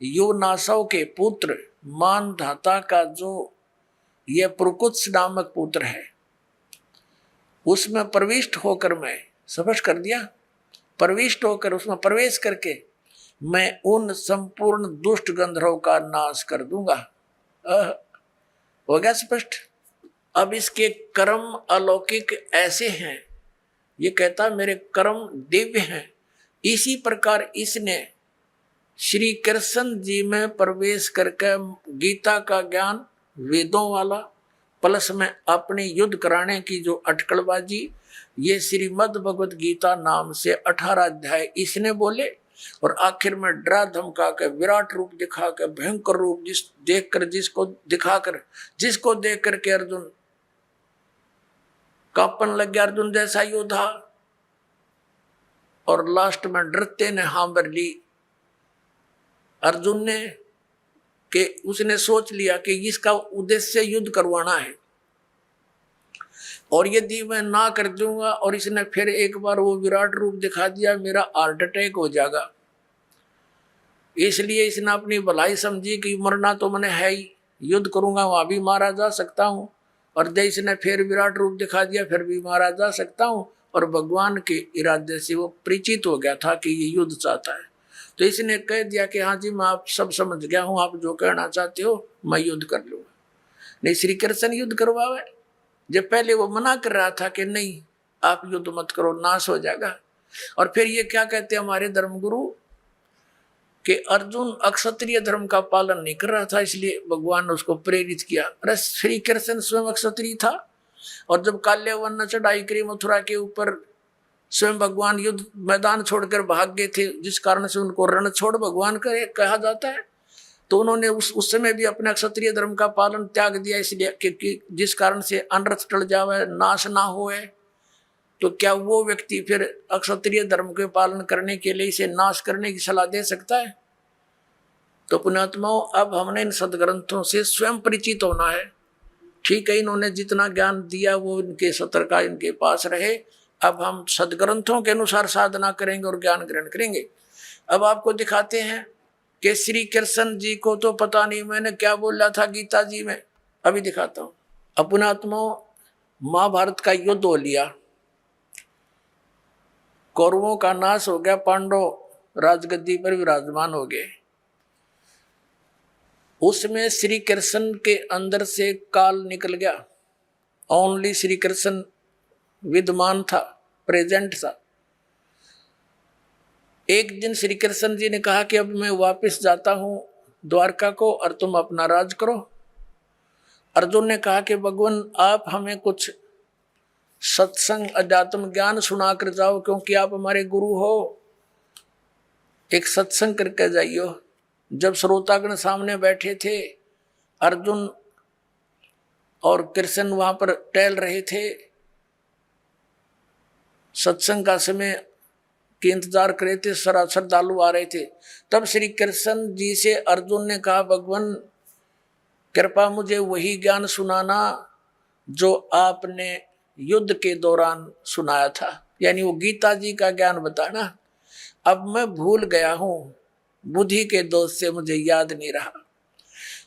युवनासव के पुत्र मानधाता का जो यह पुरकुत्स नामक पुत्र है, उसमें प्रविष्ट होकर मैं स्पष्ट कर दिया, प्रविष्ट होकर उसमें प्रवेश करके मैं उन संपूर्ण दुष्ट गंधर्वों का नाश कर दूंगा। हो गया स्पष्ट। अब इसके कर्म अलौकिक ऐसे हैं, ये कहता मेरे कर्म दिव्य हैं। इसी प्रकार इसने श्री कृष्ण जी में प्रवेश करके गीता का ज्ञान वेदों वाला प्लस में अपनी युद्ध कराने की जो अटकलबाजी, ये श्रीमद् भगवत गीता नाम से 18 अध्याय इसने बोले और आखिर में डरा धमका के विराट रूप दिखा के भयंकर रूप जिसको देख करके अर्जुन कांपन लग गया, अर्जुन जैसा योद्धा। और लास्ट में डरते ने हाँ भर ली अर्जुन ने, कि उसने सोच लिया कि इसका उद्देश्य युद्ध करवाना है और यदि मैं ना कर दूंगा और इसने फिर एक बार वो विराट रूप दिखा दिया, मेरा हार्ट अटैक हो जाएगा। इसलिए इसने अपनी भलाई समझी कि मरना तो मैंने है ही, युद्ध करूंगा वहां भी मारा जा सकता हूं, और जब इसने फिर विराट रूप दिखा दिया फिर भी मारा जा सकता हूं। और भगवान के इरादे से वो परिचित हो गया था कि ये युद्ध चाहता है, तो इसने कह दिया कि हाँ जी मैं आप सब समझ गया हूं, आप जो कहना चाहते हो मैं युद्ध कर लूंगा। नहीं, श्री कृष्ण युद्ध करवावे, जब पहले वो मना कर रहा था कि नहीं आप युद्ध मत करो, नाश हो जाएगा। और फिर ये क्या कहते हैं हमारे धर्मगुरु कि अर्जुन अक्षत्रिय धर्म का पालन नहीं कर रहा था, इसलिए भगवान ने उसको प्रेरित किया। अरे श्री कृष्ण स्वयं अक्षत्रिय था, और जब काल्यावन ने चढ़ाई करी मथुरा के ऊपर, स्वयं भगवान युद्ध मैदान छोड़कर भाग गए थे, जिस कारण से उनको रण छोड़ भगवान कहा जाता है। तो उन्होंने उस समय भी अपने क्षत्रिय धर्म का पालन त्याग दिया, इसलिए कि जिस कारण से अनर्थ टल जावे, नाश ना होए। तो क्या वो व्यक्ति फिर अक्षत्रिय धर्म के पालन करने के लिए इसे नाश करने की सलाह दे सकता है? तो पुण्यात्माओं, अब हमने इन सदग्रंथों से स्वयं परिचित होना है। ठीक है, इन्होंने जितना ज्ञान दिया वो इनके सत्र का इनके पास रहे। अब हम सदग्रंथों के अनुसार साधना करेंगे और ज्ञान ग्रहण करेंगे। अब आपको दिखाते हैं कि श्री कृष्ण जी को तो पता नहीं मैंने क्या बोला था गीता जी में, अभी दिखाता हूं। अपनात्माओं, महाभारत का युद्ध हो लिया, कौरवों का नाश हो गया, पांडव राजगद्दी पर विराजमान हो गए। उसमें श्री कृष्ण के अंदर से काल निकल गया, ओनली श्री कृष्ण विद्यमान था, प्रेजेंट था। एक दिन श्री कृष्ण जी ने कहा कि अब मैं वापस जाता हूं द्वारका को और तुम अपना राज करो। अर्जुन ने कहा कि भगवान आप हमें कुछ सत्संग अध्यात्म ज्ञान सुना कर जाओ, क्योंकि आप हमारे गुरु हो, एक सत्संग करके जाइयो। जब श्रोतागण सामने बैठे थे, अर्जुन और कृष्ण वहां पर टहल रहे थे, सत्संग का समय के इंतजार कर रहे थे, श्रद्धालु आ रहे थे। तब श्री कृष्ण जी से अर्जुन ने कहा, भगवान कृपा मुझे वही ज्ञान सुनाना जो आपने युद्ध के दौरान सुनाया था, यानी वो गीता जी का ज्ञान बताना। अब मैं भूल गया हूं, बुद्धि के दोष से मुझे याद नहीं रहा।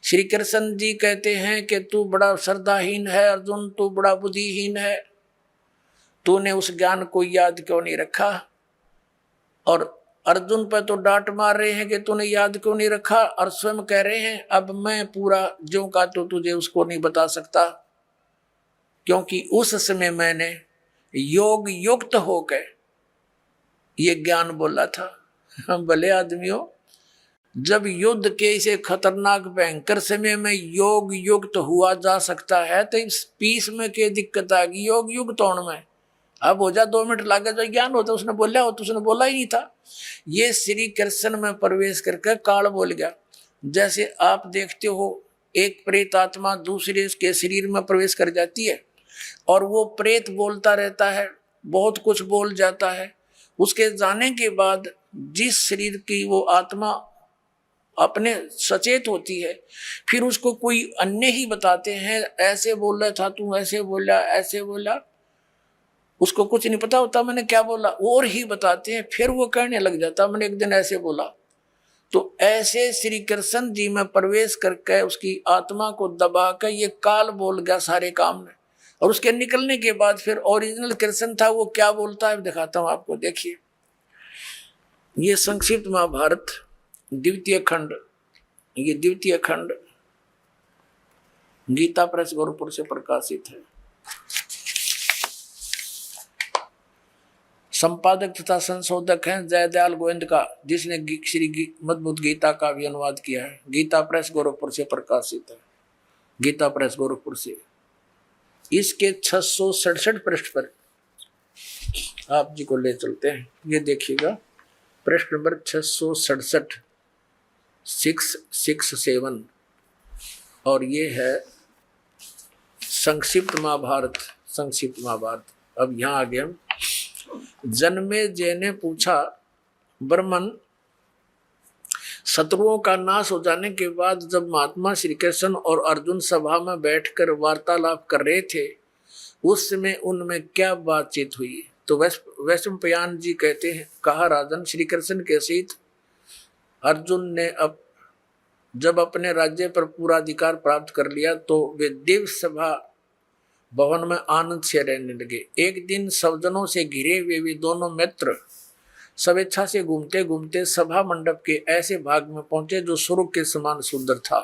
श्री कृष्ण जी कहते हैं कि तू बड़ा श्रद्धाहीन है अर्जुन, तू बड़ा बुद्धिहीन है, तूने उस ज्ञान को याद क्यों नहीं रखा? और अर्जुन पर तो डांट मार रहे हैं कि तूने याद क्यों नहीं रखा, और स्वयं कह रहे हैं अब मैं पूरा ज्यों का तो तुझे उसको नहीं बता सकता, क्योंकि उस समय मैंने योग युक्त होकर ये ज्ञान बोला था। हम भले आदमियों, जब युद्ध के इसे खतरनाक भयंकर समय में योग युक्त हुआ जा सकता है, तो इस पीस में क्या दिक्कत आ गई योग युक्त होने में? अब हो जा 2 मिनट लगे जो ज्ञान होता उसने बोला हो, तो उसने बोला ही नहीं था। ये श्री कृष्ण में प्रवेश करके काल बोल गया। जैसे आप देखते हो एक प्रेत आत्मा दूसरे के शरीर में प्रवेश कर जाती है और वो प्रेत बोलता रहता है, बहुत कुछ बोल जाता है। उसके जाने के बाद जिस शरीर की वो आत्मा अपने सचेत होती है, फिर उसको कोई अन्य ही बताते हैं, ऐसे बोल रहा था तू, ऐसे बोला, ऐसे बोला, उसको कुछ नहीं पता होता मैंने क्या बोला, और ही बताते हैं, फिर वो कहने लग जाता मैंने एक दिन ऐसे बोला। तो ऐसे श्री कृष्ण जी में प्रवेश करके उसकी आत्मा को दबा कर ये काल बोल गया सारे काम में, और उसके निकलने के बाद फिर ओरिजिनल कृष्ण था वो क्या बोलता है दिखाता हूं आपको। देखिए ये संक्षिप्त महाभारत द्वितीय खंड, ये द्वितीय खंड गीता प्रेस गोरखपुर से प्रकाशित है। संपादक तथा संशोधक हैं जयदयाल गोविंद का, जिसने श्री मद्भुत गीता का भी अनुवाद किया है। गीता प्रेस गोरखपुर से प्रकाशित है, गीता प्रेस गोरखपुर से। इसके 667 पृष्ठ पर आप जी को ले चलते हैं। ये देखिएगा पृष्ठ नंबर 667, 667, और ये है संक्षिप्त महाभारत, संक्षिप्त महाभारत। अब यहाँ आ गए हम। जन्मेजय ने पूछा, ब्रह्मन, शत्रुओं का नाश हो जाने के बाद जब महात्मा श्री कृष्ण और अर्जुन सभा में बैठकर वार्तालाप कर रहे थे, उस समय उनमें क्या बातचीत हुई? तो वैशंपायन जी कहते हैं, कहा राजन, श्री कृष्ण के सहित अर्जुन ने जब अपने राज्य पर पूरा अधिकार प्राप्त कर लिया तो वे दिव्य सभा भवन में आनंद से रहने लगे। एक दिन सज्जनों से घिरे हुए वे दोनों मित्र स्वेच्छा से घूमते घूमते सभा मंडप के ऐसे भाग में पहुंचे जो स्वर्ग के समान सुंदर था।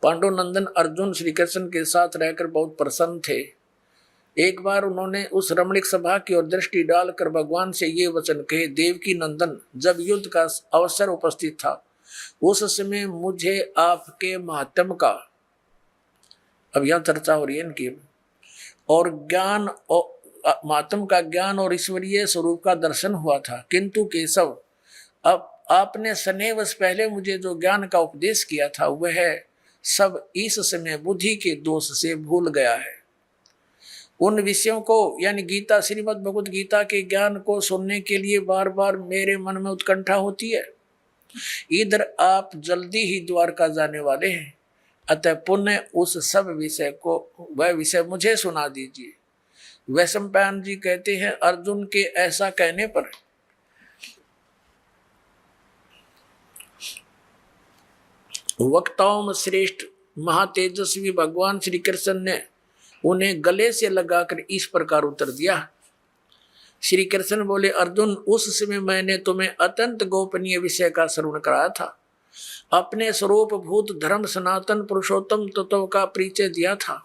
पांडुनंदन अर्जुन श्री कृष्ण के साथ रहकर बहुत प्रसन्न थे। एक बार उन्होंने उस रमणीक सभा की ओर दृष्टि डालकर भगवान से ये वचन कहे, देवकी नंदन, जब युद्ध का अवसर उपस्थित था उस समय मुझे आपके महात्म का, अब यह चर्चा हो रही है इनकी, और ज्ञान और महात्म का ज्ञान और ईश्वरीय स्वरूप का दर्शन हुआ था, किंतु केशव, अब आपने स्नेहवश पहले मुझे जो ज्ञान का उपदेश किया था वह सब इस समय बुद्धि के दोष से भूल गया है। उन विषयों को यानी गीता, श्रीमद् भगवत गीता के ज्ञान को सुनने के लिए बार बार मेरे मन में उत्कंठा होती है। इधर आप जल्दी ही द्वारका जाने वाले हैं, अतः पुण्य उस सब विषय को, वह विषय मुझे सुना दीजिए। वैशंपायन जी कहते हैं, अर्जुन के ऐसा कहने पर वक्ताओं में श्रेष्ठ महातेजस्वी भगवान श्री कृष्ण ने उन्हें गले से लगाकर इस प्रकार उत्तर दिया। श्री कृष्ण बोले, अर्जुन, उस समय मैंने तुम्हें अत्यंत गोपनीय विषय का श्रवण कराया था, अपने स्वरूप भूत धर्म सनातन पुरुषोत्तम तत्व का परिचय दिया था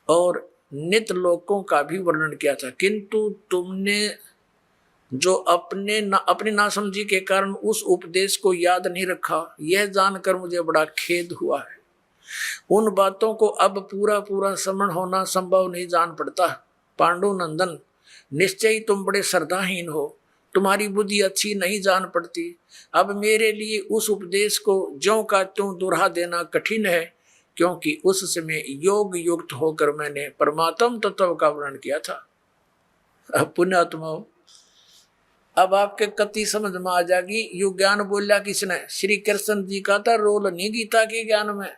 और नित्य लोकों का भी वर्णन किया था, किंतु तुमने जो अपनी नासमझी के कारण उस उपदेश को याद नहीं रखा, यह जानकर मुझे बड़ा खेद हुआ है। उन बातों को अब पूरा पूरा स्मरण होना संभव नहीं जान पड़ता। पांडुनंदन, निश्चय ही तुम बड़े श्रद्धाहीन हो, तुम्हारी बुद्धि अच्छी नहीं जान पड़ती। अब मेरे लिए उस उपदेश को ज्यों का त्यों दोहरा देना कठिन है, क्योंकि उस समय योग युक्त होकर मैंने परमात्म तत्व का वर्णन किया था। अब पुण्यात्मा, अब आपके कति समझ में आ जाएगी। यु ज्ञान बोलिया किसने? श्री कृष्ण जी का था रोल नहीं गीता के ज्ञान में।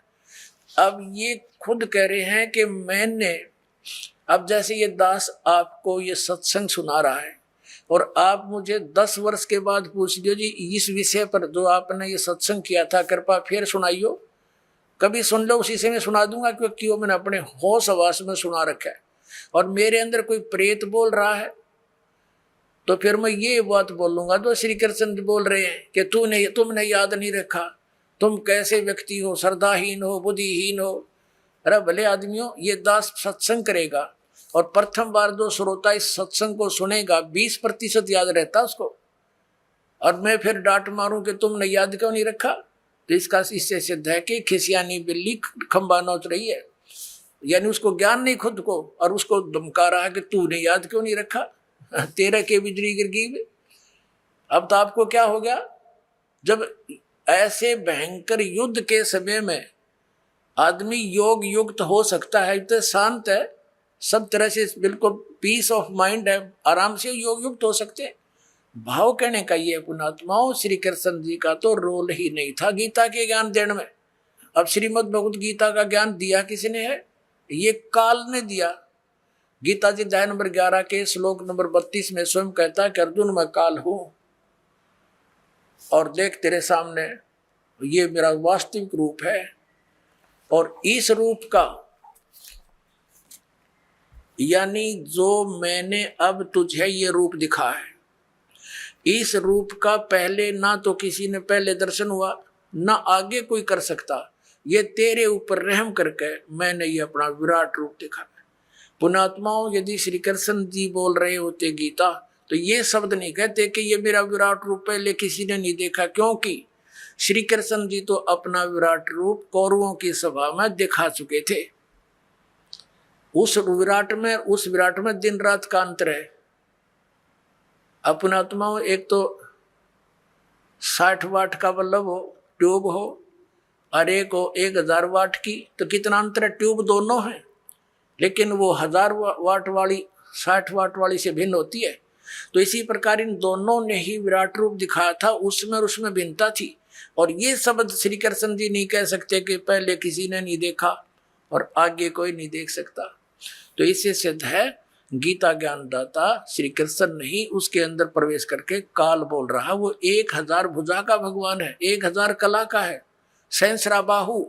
अब ये खुद कह रहे हैं कि मैंने, अब जैसे ये दास आपको ये सत्संग सुना रहा है और आप मुझे 10 वर्ष के बाद पूछ दियो, जी इस विषय पर जो आपने ये सत्संग किया था कृपा फिर सुनाइयो, कभी सुन लो, उसी से मैं सुना दूंगा, क्योंकि वो मैंने अपने होश हवास में सुना रखा है। और मेरे अंदर कोई प्रेत बोल रहा है तो फिर मैं ये बात बोलूंगा तो श्री कृष्ण बोल रहे हैं कि तुमने याद नहीं रखा, तुम कैसे व्यक्ति हो, श्रद्धाहीन हो, बुद्धिहीन हो। अरे भले आदमियों, ये दास सत्संग करेगा और प्रथम बार जो श्रोता इस सत्संग को सुनेगा 20% याद रहता उसको, और मैं फिर डांट मारूं कि तुमने याद क्यों नहीं रखा, तो इससे सिद्ध है कि खिसियानी बिल्ली खंबा नोच रही है, यानी उसको ज्ञान नहीं खुद को, और उसको धमका रहा है कि तूने याद क्यों नहीं रखा, तेरा के बिजली गिर गई। अब तो आपको क्या हो गया, जब ऐसे भयंकर युद्ध के समय में आदमी योग युक्त हो सकता है, इतना शांत है, सब तरह से बिल्कुल पीस ऑफ माइंड है, आराम से योग युक्त हो सकते हैं, भाव कहने का ये पुणात्माओं, श्री कृष्ण जी का तो रोल ही नहीं था गीता के ज्ञान देने में। अब श्रीमद् भगवत गीता का ज्ञान दिया किसने है? ये काल ने दिया। गीता जी अध्याय नंबर 11 के श्लोक नंबर 32 में स्वयं कहता है कि अर्जुन मैं काल हूं और देख तेरे सामने ये मेरा वास्तविक रूप है, और इस रूप का यानी जो मैंने अब तुझे ये रूप दिखा है, इस रूप का पहले ना तो किसी ने पहले दर्शन हुआ ना आगे कोई कर सकता। ये तेरे ऊपर रहम करके मैंने ये अपना विराट रूप दिखा। पुणात्माओं, यदि श्री कृष्ण जी बोल रहे होते गीता तो ये शब्द नहीं कहते कि ये मेरा विराट रूप पहले किसी ने नहीं देखा, क्योंकि श्री कृष्ण जी तो अपना विराट रूप कौरवों की सभा में दिखा चुके थे। उस विराट में दिन रात का अंतर है। अपनात्माओं, एक तो 60 वाट का बल्ब हो, ट्यूब हो, और एक हो 1000 वाट की, तो कितना अंतर है? ट्यूब दोनों है, लेकिन वो 1000 वाट वाली 60 वाट वाली से भिन्न होती है। तो इसी प्रकार इन दोनों ने ही विराट रूप दिखाया था, उसमें भिन्नता थी। और ये शब्द श्री कृष्ण जी नहीं कह सकते कि पहले किसी ने नहीं देखा और आगे कोई नहीं देख सकता। तो इससे सिद्ध है गीता ज्ञानदाता श्री कृष्ण नहीं उसके अंदर प्रवेश करके काल बोल रहा। वो 1000 भुजा का भगवान है, 1000 कला का है, सहस्रा बाहु।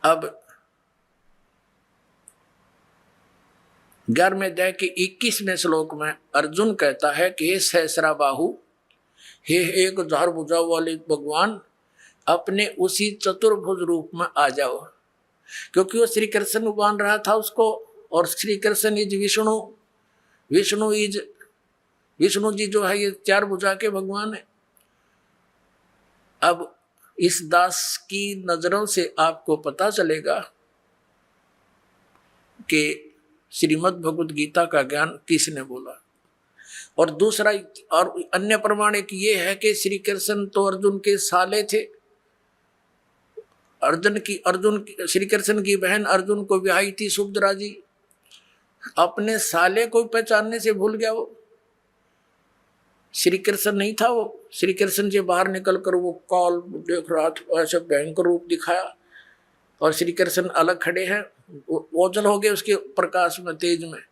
अब 11वें अध्याय के 21वें श्लोक में अर्जुन कहता है कि हे सहस्रा बाहु, हे 1000 भुजा वाले भगवान, अपने उसी चतुर्भुज रूप में आ जाओ। क्योंकि वो श्री कृष्ण मान रहा था उसको, और श्री कृष्ण इज विष्णु, विष्णु जी जो है ये 4 भुजा के भगवान है। अब इस दास की नजरों से आपको पता चलेगा कि श्रीमद् भगवत गीता का ज्ञान किसने बोला। और दूसरा और अन्य प्रमाणिक ये है कि श्री कृष्ण तो अर्जुन के साले थे। श्री कृष्ण की बहन अर्जुन को ब्याही थी सुभद्रा जी, अपने साले को पहचानने से भूल गया। वो श्री कृष्ण नहीं था, वो श्री कृष्ण से बाहर निकलकर वो काल देख रहा था, ऐसे भयंकर रूप दिखाया, और श्री कृष्ण अलग खड़े हैं, ओझल हो गए उसके प्रकाश में, तेज में।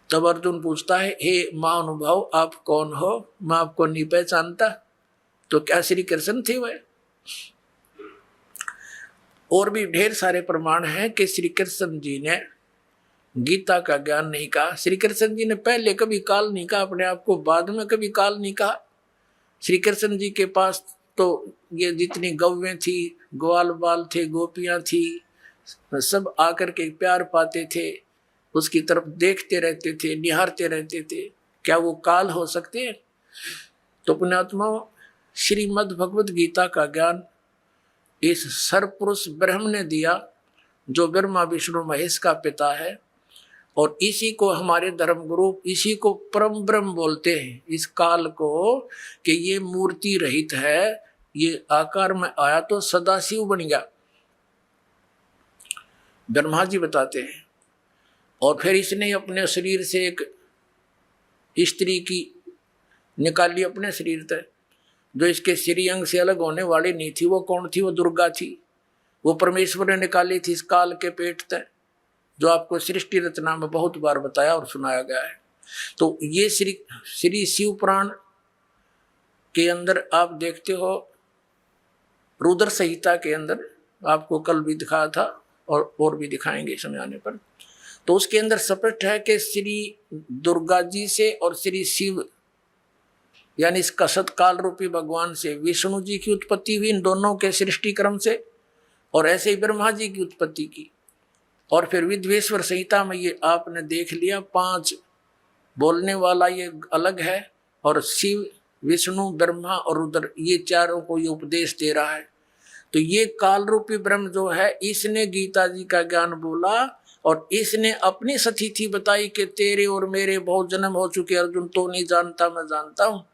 तब अर्जुन पूछता है, हे महानुभाव आप कौन हो? मैं आपको नहीं पहचानता। तो क्या श्री कृष्ण थे वह? और भी ढेर सारे प्रमाण हैं कि श्री कृष्ण जी ने गीता का ज्ञान नहीं कहा। श्री कृष्ण जी ने पहले कभी काल नहीं कहा अपने आप को, बाद में कभी काल नहीं कहा। श्री कृष्ण जी के पास तो ये जितनी गौवें थी, ग्वाल बाल थे, गोपियां थी, सब आकर के प्यार पाते थे, उसकी तरफ देखते रहते थे, निहारते रहते थे। क्या वो काल हो सकते हैं? तो पुण्यात्मा, श्रीमद् भगवत गीता का ज्ञान इस सर्वपुरुष ब्रह्म ने दिया, जो ब्रह्मा विष्णु महेश का पिता है, और इसी को हमारे धर्म गुरु, इसी को परम ब्रह्म बोलते हैं। इस काल को कि ये मूर्ति रहित है, ये आकार में आया तो सदाशिव बन गया, ब्रह्मा जी बताते हैं। और फिर इसने अपने शरीर से एक स्त्री की निकाली अपने शरीर से, जो इसके श्री अंग से अलग होने वाली नहीं थी। वो कौन थी? वो दुर्गा थी। वो परमेश्वर ने निकाली थी इस काल के पेट से, जो आपको सृष्टि रचना में बहुत बार बताया और सुनाया गया है। तो ये श्री शिव पुराण के अंदर आप देखते हो, रुद्र संहिता के अंदर आपको कल भी दिखाया था और भी दिखाएंगे समय आने पर। तो उसके अंदर स्पष्ट है कि श्री दुर्गा जी से और श्री शिव यानी इस कसत काल रूपी भगवान से विष्णु जी की उत्पत्ति हुई, इन दोनों के सृष्टि क्रम से, और ऐसे ही ब्रह्मा जी की उत्पत्ति की। और फिर विद्वेश्वर संहिता में ये आपने देख लिया, 5 बोलने वाला ये अलग है, और शिव, विष्णु, ब्रह्मा और रुद्र, ये चारों को ये उपदेश दे रहा है। तो ये काल रूपी ब्रह्म जो है, इसने गीता जी का ज्ञान बोला, और इसने अपनी सतिथि बताई कि तेरे और मेरे बहुत जन्म हो चुके, अर्जुन तो नहीं जानता, मैं जानता हूँ।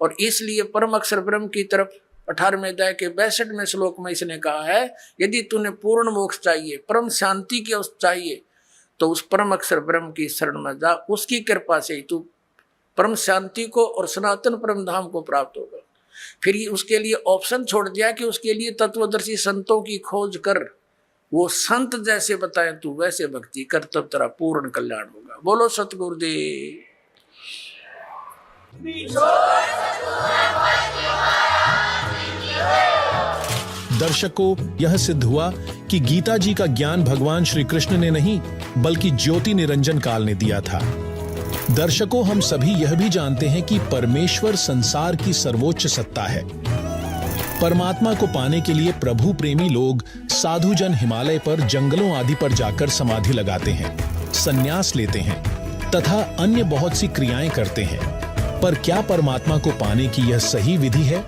और इसलिए परम अक्षर ब्रह्म की तरफ 18वें अध्याय के 62वें श्लोक में इसने कहा है, यदि तूने पूर्ण मोक्ष चाहिए, परम शांति की अवस्था चाहिए, तो उस परम अक्षर ब्रह्म की शरण में जा, उसकी कृपा से ही तू परम शांति को और सनातन परम धाम को प्राप्त होगा। फिर उसके लिए ऑप्शन छोड़ दिया कि उसके लिए तत्वदर्शी संतों की खोज कर, वो संत जैसे बताएं तू वैसे भक्ति कर, तब तेरा पूर्ण कल्याण होगा। बोलो सतगुरुदेव। दर्शकों, यह सिद्ध हुआ कि गीता जी का ज्ञान भगवान श्री कृष्ण ने नहीं बल्कि ज्योति निरंजन काल ने दिया था। दर्शकों, हम सभी यह भी जानते हैं कि परमेश्वर संसार की सर्वोच्च सत्ता है। परमात्मा को पाने के लिए प्रभु प्रेमी लोग साधुजन हिमालय पर, जंगलों आदि पर जाकर समाधि लगाते हैं, संन्यास लेते हैं तथा अन्य बहुत सी क्रियाएं करते हैं। पर क्या परमात्मा को पाने की यह सही विधि है?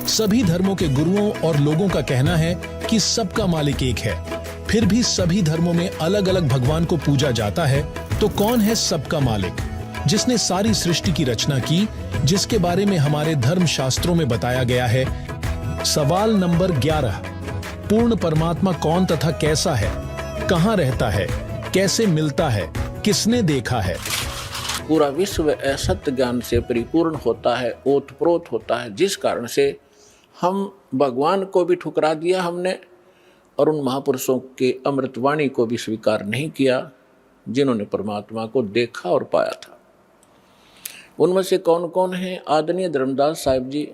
सभी धर्मों के गुरुओं और लोगों का कहना है कि सबका मालिक एक है। फिर भी सभी धर्मों में अलग अलग भगवान को पूजा जाता है। तो कौन है सबका मालिक, जिसने सारी सृष्टि की रचना की, जिसके बारे में हमारे धर्म शास्त्रों में बताया गया है? सवाल नंबर 11, पूर्ण परमात्मा कौन तथा कैसा है, कहां रहता है, कैसे मिलता है, किसने देखा है? पूरा विश्व असत्य ज्ञान से परिपूर्ण होता है, ओतप्रोत होता है, जिस कारण से हम भगवान को भी ठुकरा दिया हमने और उन महापुरुषों के अमृतवाणी को भी स्वीकार नहीं किया जिन्होंने परमात्मा को देखा और पाया था। उनमें से कौन कौन है? आदरणीय धर्मदास साहिब जी,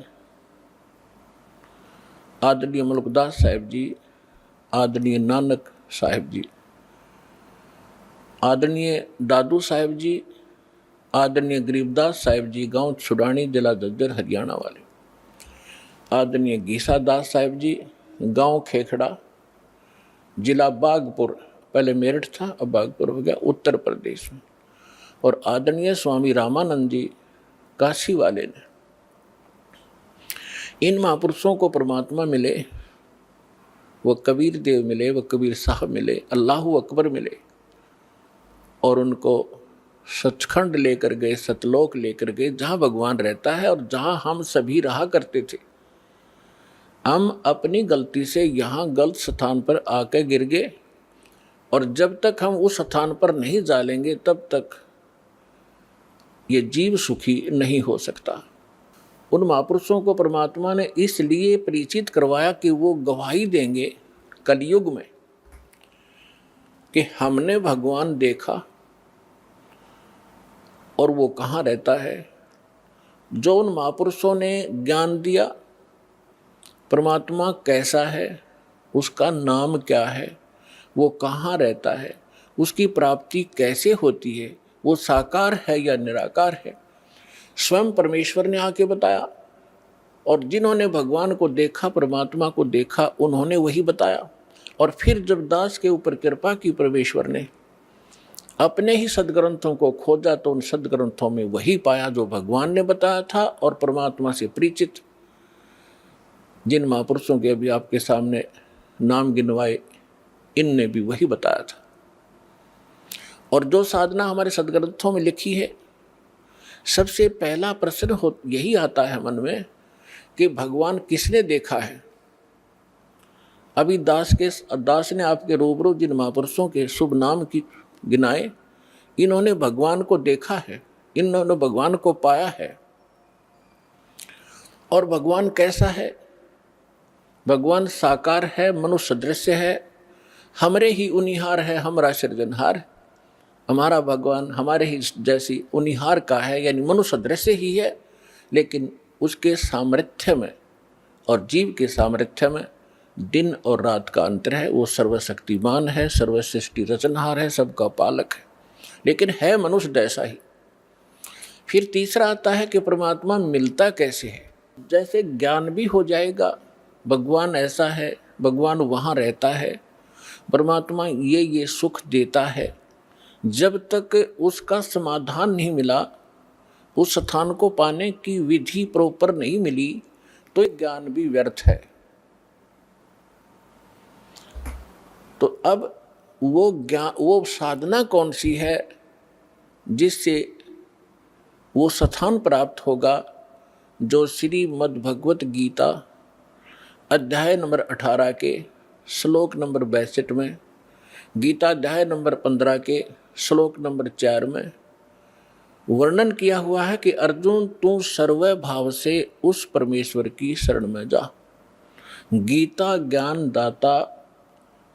आदरणीय मुल्कदास साहिब जी, आदरणीय नानक साहिब जी, आदरणीय दादू साहिब जी, आदरणीय गरीबदास साहिब जी, गांव छुड़ानी, जिला झज्जर, हरियाणा वाले, आदरणीय गीसा दास साहिब जी, गांव खेखड़ा, जिला बागपुर, पहले मेरठ था अब बागपुर हो गया, उत्तर प्रदेश में, और आदरणीय स्वामी रामानंद जी, काशी वाले ने। इन महापुरुषों को परमात्मा मिले, वो कबीर देव मिले, वो कबीर साहब मिले, अल्लाहू अकबर मिले, और उनको सचखंड लेकर गए, सतलोक लेकर गए, जहाँ भगवान रहता है और जहाँ हम सभी रहा करते थे। हम अपनी गलती से यहाँ गलत स्थान पर आकर गिर गए, और जब तक हम उस स्थान पर नहीं जा लेंगे तब तक ये जीव सुखी नहीं हो सकता। उन महापुरुषों को परमात्मा ने इसलिए परिचित करवाया कि वो गवाही देंगे कलयुग में कि हमने भगवान देखा और वो कहाँ रहता है। जो उन महापुरुषों ने ज्ञान दिया, परमात्मा कैसा है, उसका नाम क्या है, वो कहाँ रहता है, उसकी प्राप्ति कैसे होती है, वो साकार है या निराकार है, स्वयं परमेश्वर ने आके बताया। और जिन्होंने भगवान को देखा, परमात्मा को देखा, उन्होंने वही बताया। और फिर जब दास के ऊपर कृपा की परमेश्वर ने, अपने ही सदग्रंथों को खोजा तो उन सदग्रंथों में वही पाया जो भगवान ने बताया था। और परमात्मा से परिचित जिन महापुरुषों के अभी आपके सामने नाम गिनवाए, इनने भी वही बताया था। और जो साधना हमारे सदग्रंथों में लिखी है, सबसे पहला प्रश्न यही आता है मन में कि भगवान किसने देखा है। अभी दास ने आपके रूबरू जिन महापुरुषों के शुभ नाम की गिनाए, इन्होंने भगवान को देखा है, इन्होंने भगवान को पाया है। और भगवान कैसा है? भगवान साकार है, मनुष्य दृश्य है, हमरे ही उनिहार है, हमारा सृजनहार। हमारा भगवान हमारे ही जैसी उनिहार का है, यानी मनुष्य दृश्य ही है, लेकिन उसके सामर्थ्य में और जीव के सामर्थ्य में दिन और रात का अंतर है। वो सर्वशक्तिमान है, सर्वसृष्टि रचनहार है, सबका पालक है, लेकिन है मनुष्य जैसा ही। फिर तीसरा आता है कि परमात्मा मिलता कैसे है। जैसे ज्ञान भी हो जाएगा, भगवान ऐसा है, भगवान वहाँ रहता है, परमात्मा ये सुख देता है, जब तक उसका समाधान नहीं मिला, उस स्थान को पाने की विधि प्रॉपर नहीं मिली, तो ज्ञान भी व्यर्थ है। तो अब वो साधना कौन सी है जिससे वो स्थान प्राप्त होगा, जो श्रीमद् भगवत गीता अध्याय नंबर 18 के श्लोक नंबर 62 में गीता अध्याय नंबर 15 के श्लोक नंबर 4 में वर्णन किया हुआ है कि अर्जुन तू सर्व भाव से उस परमेश्वर की शरण में जा। गीता ज्ञान दाता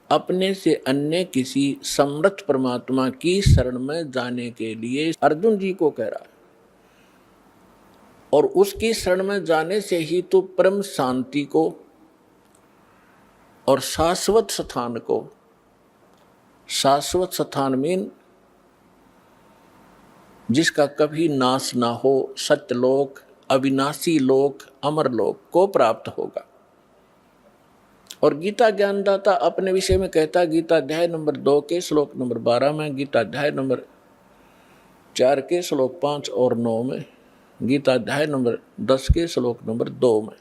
अपने से अन्य किसी समर्थ परमात्मा की शरण में जाने के लिए अर्जुन जी को कह रहा है, और उसकी शरण में जाने से ही तो परम शांति को और शाश्वत स्थान मीन जिसका कभी नाश ना हो, सत्यलोक, अविनाशी लोक, अमर लोक को प्राप्त होगा। और गीता ज्ञानदाता अपने विषय में कहता है, गीता अध्याय नंबर 2 के श्लोक नंबर 12 में, गीता अध्याय नंबर 4 के श्लोक 5 और 9 में, गीता अध्याय नंबर 10 के श्लोक नंबर 2 में,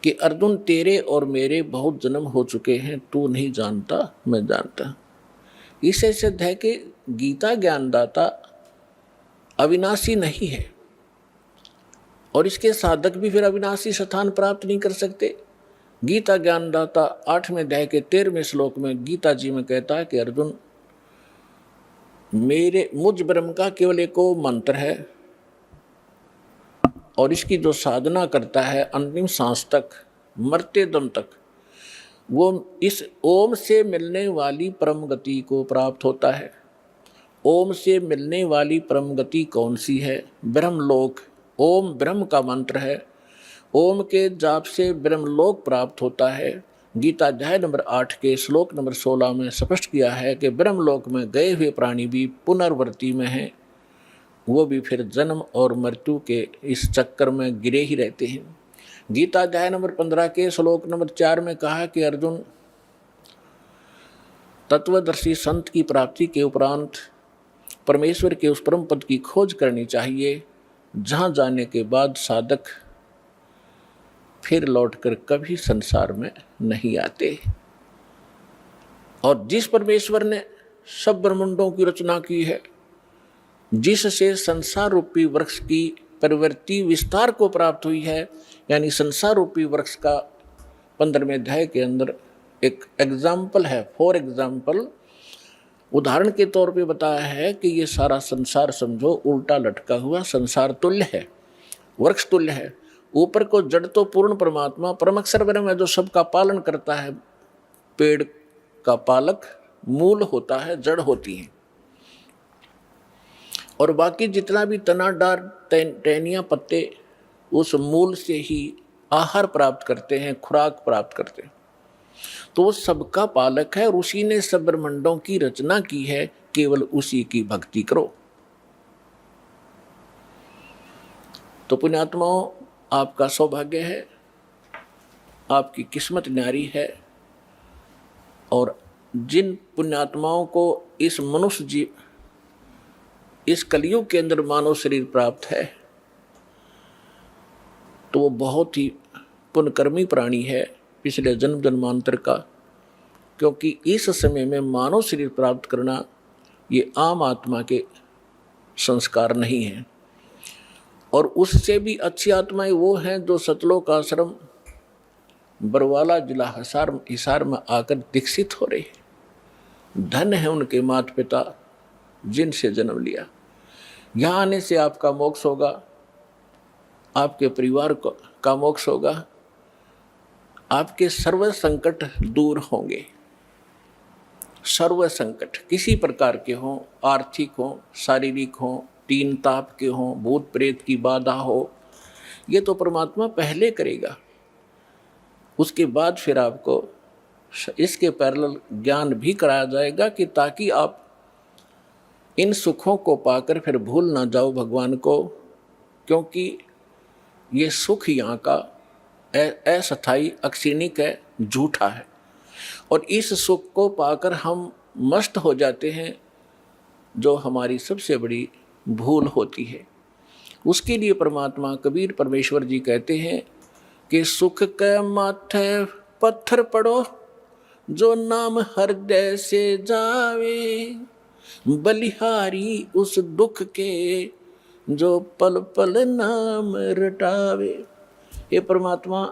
कि अर्जुन तेरे और मेरे बहुत जन्म हो चुके हैं, तू नहीं जानता, मैं जानता। इससे सिद्ध है कि गीता ज्ञानदाता अविनाशी नहीं है, और इसके साधक भी फिर अविनाशी स्थान प्राप्त नहीं कर सकते। गीता ज्ञानदाता 8वें अध्याय के 13वें श्लोक में गीता जी में कहता है कि अर्जुन मुझ ब्रह्म का केवल एक मंत्र है, और इसकी जो साधना करता है अंतिम सांस तक, मरते दम तक, वो इस ओम से मिलने वाली परम गति को प्राप्त होता है। ओम से मिलने वाली परम गति कौन सी है? ब्रह्मलोक। ओम ब्रह्म का मंत्र है। ओम के जाप से ब्रह्मलोक प्राप्त होता है। गीता अध्याय नंबर 8 के श्लोक नंबर 16 में स्पष्ट किया है कि ब्रह्मलोक में गए हुए प्राणी भी पुनर्वृत्ति में हैं, वो भी फिर जन्म और मृत्यु के इस चक्कर में गिरे ही रहते हैं। गीता अध्याय नंबर 15 के श्लोक नंबर 4 में कहा कि अर्जुन तत्वदर्शी संत की प्राप्ति के उपरांत परमेश्वर के उस परम पद की खोज करनी चाहिए, जहाँ जाने के बाद साधक फिर लौटकर कभी संसार में नहीं आते। और जिस परमेश्वर ने सब ब्रह्मांडों की रचना की है, जिससे संसार रूपी वृक्ष की प्रवृत्ति विस्तार को प्राप्त हुई है, यानी संसार रूपी वृक्ष का 15वें अध्याय के अंदर एक एग्जाम्पल है, फॉर एग्जाम्पल, उदाहरण के तौर पे बताया है कि ये सारा संसार समझो उल्टा लटका हुआ संसार तुल्य है, वृक्ष तुल्य है। ऊपर को जड़ तो पूर्ण परमात्मा परम अक्षर ब्रह्म है, जो सबका पालन करता है। पेड़ का पालक मूल होता है, जड़ होती है, और बाकी जितना भी तना डार टहनियाँ पत्ते उस मूल से ही आहार प्राप्त करते हैं, खुराक प्राप्त करते हैं। तो वो सबका पालक है, और उसी ने सब ब्रह्मांडों की रचना की है, केवल उसी की भक्ति करो। तो पुण्यात्माओं, आपका सौभाग्य है, आपकी किस्मत न्यारी है, और जिन पुण्यात्माओं को इस मनुष्य जीव, इस कलयुग के अंदर मानव शरीर प्राप्त है, तो वो बहुत ही पुण्यकर्मी प्राणी है पिछले जन्म जन्मांतर का, क्योंकि इस समय में मानव शरीर प्राप्त करना ये आम आत्मा के संस्कार नहीं है। और उससे भी अच्छी आत्माएं वो हैं जो सतलोक आश्रम बरवाला जिला हिसार में आकर दीक्षित हो रहे हैं। धन है उनके माता पिता जिनसे जन्म लिया। यहाँ आने से आपका मोक्ष होगा, आपके परिवार का मोक्ष होगा, आपके सर्व संकट दूर होंगे। सर्व संकट किसी प्रकार के हों, आर्थिक हों, शारीरिक हों, तीन ताप के हों, भूत प्रेत की बाधा हो, ये तो परमात्मा पहले करेगा। उसके बाद फिर आपको इसके पैरेलल ज्ञान भी कराया जाएगा कि ताकि आप इन सुखों को पाकर फिर भूल ना जाओ भगवान को, क्योंकि ये सुख यहाँ का अस्थायी, अक्षणिक है, झूठा है। और इस सुख को पाकर हम मस्त हो जाते हैं, जो हमारी सबसे बड़ी भूल होती है। उसके लिए परमात्मा कबीर परमेश्वर जी कहते हैं कि सुख के माथे पत्थर पड़ो, जो नाम हृदय से जावे, बलिहारी उस दुख के, जो पल पल नाम रटावे। ये परमात्मा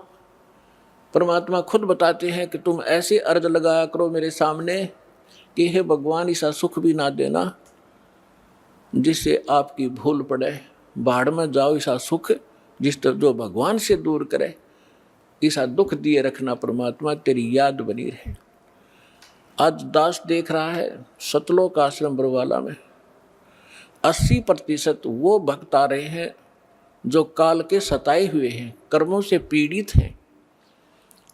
परमात्मा खुद बताते हैं कि तुम ऐसे अर्ज लगाया करो मेरे सामने कि हे भगवान ऐसा सुख भी ना देना जिससे आपकी भूल पड़े, बाढ़ में जाओ ऐसा सुख जिस तरह जो भगवान से दूर करे, ऐसा दुख दिए रखना परमात्मा, तेरी याद बनी रहे। आज दास देख रहा है सतलोक आश्रम बरवाला में 80% वो भक्त आ रहे हैं जो काल के सताए हुए हैं, कर्मों से पीड़ित हैं।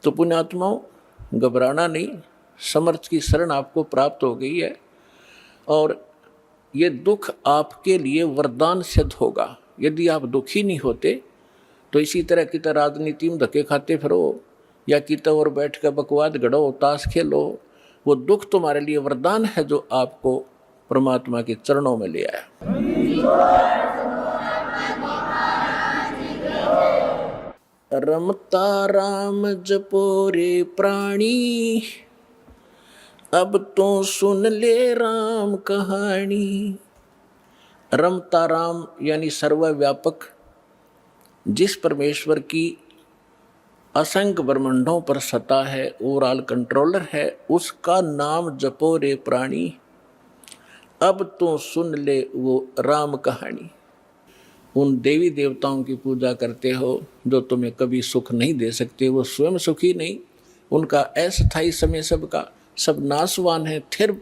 तो पुण्यात्माओं, घबराना नहीं, समर्थ की शरण आपको प्राप्त हो गई है और ये दुख आपके लिए वरदान सिद्ध होगा। यदि आप दुखी नहीं होते तो इसी तरह की तरह राजनीति में धक्के खाते फिरो या कित और बैठ कर बकवाद गढ़ो, ताश खेलो, वो दुख तुम्हारे लिए वरदान है जो आपको परमात्मा के चरणों में ले आया। रमता राम जपो रे प्राणी, अब तो सुन ले राम कहानी। रमता राम यानी सर्वव्यापक, जिस परमेश्वर की असंख्य ब्रह्मांडों पर सत्ता है, ओवरऑल कंट्रोलर है, उसका नाम जपो रे प्राणी, अब तो सुन ले वो राम कहानी। उन देवी देवताओं की पूजा करते हो जो तुम्हें कभी सुख नहीं दे सकते, वो स्वयं सुखी नहीं, उनका अस्थायी समय सबका सब नाशवान है। थिर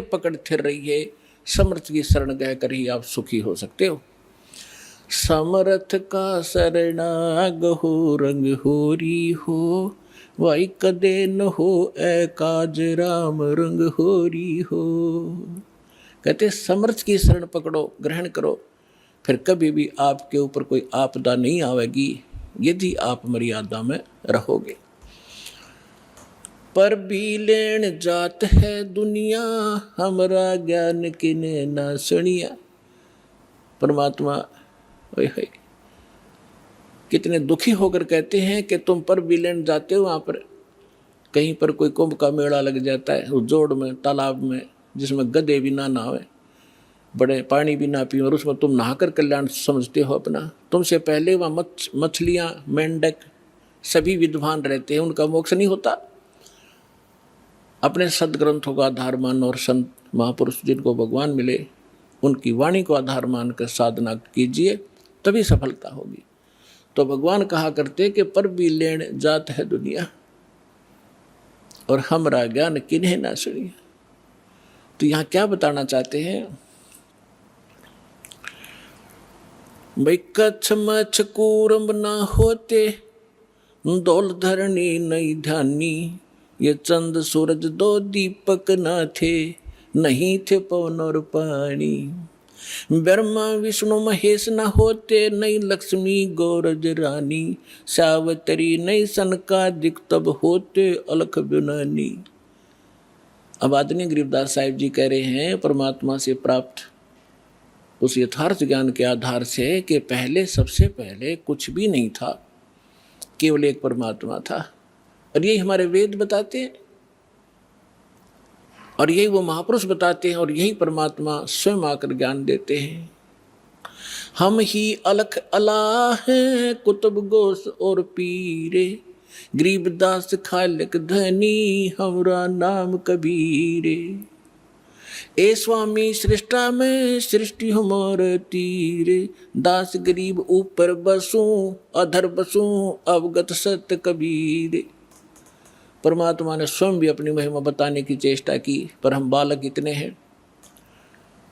पकड़ थिर रही है, समर्थ की शरण गह कर ही आप सुखी हो सकते हो। समर्थ का शरणाग हो रंग होरी हो, वाई कदे न हो ए काज राम रंग होरी हो। कहते समर्थ की शरण पकड़ो, ग्रहण करो, फिर कभी भी आपके ऊपर कोई आपदा नहीं आवेगी यदि आप मर्यादा में रहोगे। पर भी लेन जात है दुनिया, हमरा ज्ञान किने ना सुनिया। परमात्मा ओए कितने दुखी होकर कहते हैं कि तुम पर भी लेन जाते हो, वहाँ पर कहीं पर कोई कुंभ का मेला लग जाता है, उस जोड़ में तालाब में जिसमें गधे भी ना नहावे, बड़े पानी भी ना पियो, और उसमें तुम नहाकर कल्याण समझते हो अपना। तुमसे पहले वहाँ मछलियाँ, मेंढक सभी विद्वान रहते हैं, उनका मोक्ष नहीं होता। अपने सदग्रंथों का आधार मान और संत महापुरुष जिनको भगवान मिले उनकी वाणी को आधार मानकर साधना कीजिए, तभी सफलता होगी। तो भगवान कहा करते कि पर भी लेन जात है दुनिया और हमरा ज्ञान किन्हें ना सुनिए। तो यहाँ क्या बताना चाहते हैं भाई, कच्छ मच्छ कूरम ना होते, दौल धरनी नहीं ध्यानी, ये चंद सूरज दो दीपक ना थे, नहीं थे पवन और पानी। ब्रह्मा विष्णु महेश न होते, नहीं लक्ष्मी गौरज रानी, सावतरी नहीं सनकादिक तब होते अलख बिनानी। अब आदरणीय गरीबदास साहिब जी कह रहे हैं परमात्मा से प्राप्त उस यथार्थ ज्ञान के आधार से कि पहले सबसे पहले कुछ भी नहीं था, केवल एक परमात्मा था। और यही हमारे वेद बताते हैं और यही वो महापुरुष बताते हैं और यही परमात्मा स्वयं आकर ज्ञान देते हैं। हम ही अलख अला हैं कुतुब गोस और पीरे, गरीबदास खालिक धनी हमरा नाम कबीरे। ए स्वामी सृष्टा में सृष्टि हमार तीरे, दास गरीब ऊपर बसूं अधर बसूं अवगत सत्य कबीरे। परमात्मा ने स्वयं भी अपनी महिमा बताने की चेष्टा की, पर हम बालक इतने हैं,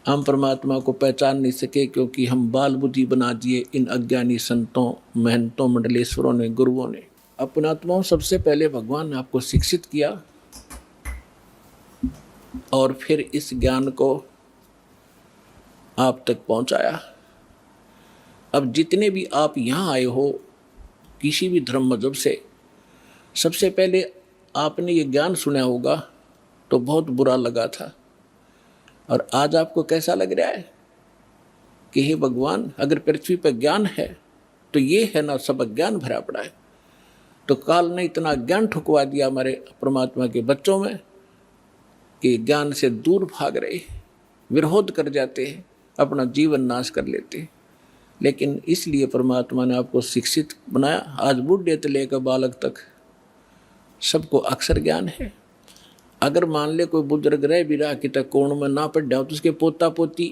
हम परमात्मा को पहचान नहीं सके क्योंकि हम बाल बुद्धि बना दिए इन अज्ञानी संतों, महंतों, मंडलेश्वरों ने, गुरुओं ने। अपनात्माओं, सबसे पहले भगवान ने आपको शिक्षित किया और फिर इस ज्ञान को आप तक पहुंचाया। अब जितने भी आप यहाँ आए हो किसी भी धर्म मजहब से, सबसे पहले आपने ये ज्ञान सुना होगा तो बहुत बुरा लगा था, और आज आपको कैसा लग रहा है कि हे भगवान, अगर पृथ्वी पर ज्ञान है तो ये है ना, सब अज्ञान भरा पड़ा है। तो काल ने इतना ज्ञान ठुकवा दिया हमारे परमात्मा के बच्चों में कि ज्ञान से दूर भाग रहे, विरोध कर जाते हैं, अपना जीवन नाश कर लेते हैं। लेकिन इसलिए परमात्मा ने आपको शिक्षित बनाया। आज बूढ़े से लेकर बालक तक सबको अक्षर ज्ञान है। अगर मान ले कोई बुजुर्ग रह भी रहा कि तक कोण में ना पढ़ जाओ तो उसके पोता पोती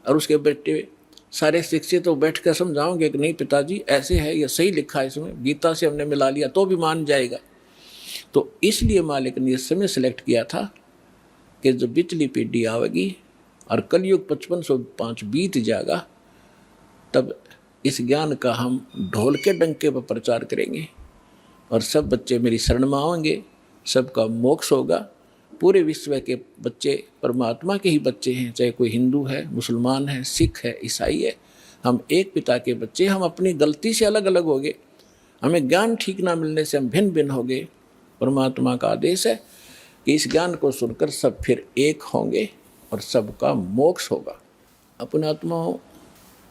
और उसके बेटे सारे शिक्षित तो बैठ कर समझाओगे कि नहीं पिताजी ऐसे है, ये सही लिखा है, इसमें गीता से हमने मिला लिया, तो भी मान जाएगा। तो इसलिए मालिक ने इस समय सेलेक्ट किया था कि जब बिचली पीढ़ी आवेगी और कलयुग 5505 बीत जाएगा, तब इस ज्ञान का हम ढोल के डंके पर प्रचार करेंगे और सब बच्चे मेरी शरण में आएंगे, सबका मोक्ष होगा। पूरे विश्व के बच्चे परमात्मा के ही बच्चे हैं, चाहे कोई हिंदू है, मुसलमान है, सिख है, ईसाई है, हम एक पिता के बच्चे। हम अपनी गलती से अलग अलग हो गए, हमें ज्ञान ठीक ना मिलने से हम भिन्न भिन्न हो गए। परमात्मा का आदेश है कि इस ज्ञान को सुनकर सब फिर एक होंगे और सबका मोक्ष होगा। अपने आत्माओं,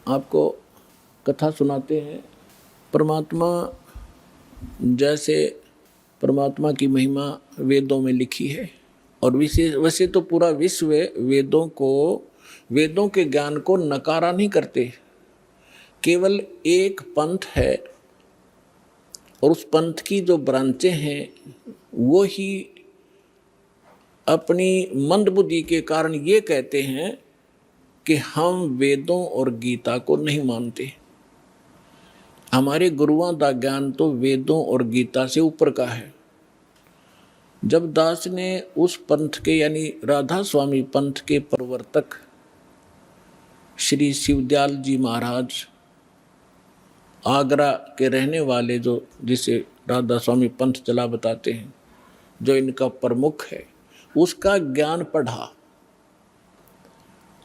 आपको कथा सुनाते हैं। परमात्मा, जैसे परमात्मा की महिमा वेदों में लिखी है और विशेष वैसे तो पूरा विश्व वेदों के ज्ञान को नकारा नहीं करते। केवल एक पंथ है और उस पंथ की जो ब्रांचें हैं वो ही अपनी मंदबुद्धि के कारण ये कहते हैं कि हम वेदों और गीता को नहीं मानते। हमारे गुरुओं का ज्ञान तो वेदों और गीता से ऊपर का है। जब दास ने उस पंथ के यानी राधा स्वामी पंथ के प्रवर्तक श्री शिवदयाल जी महाराज, आगरा के रहने वाले, जो जिसे राधा स्वामी पंथ चला बताते हैं, जो इनका प्रमुख है, उसका ज्ञान पढ़ा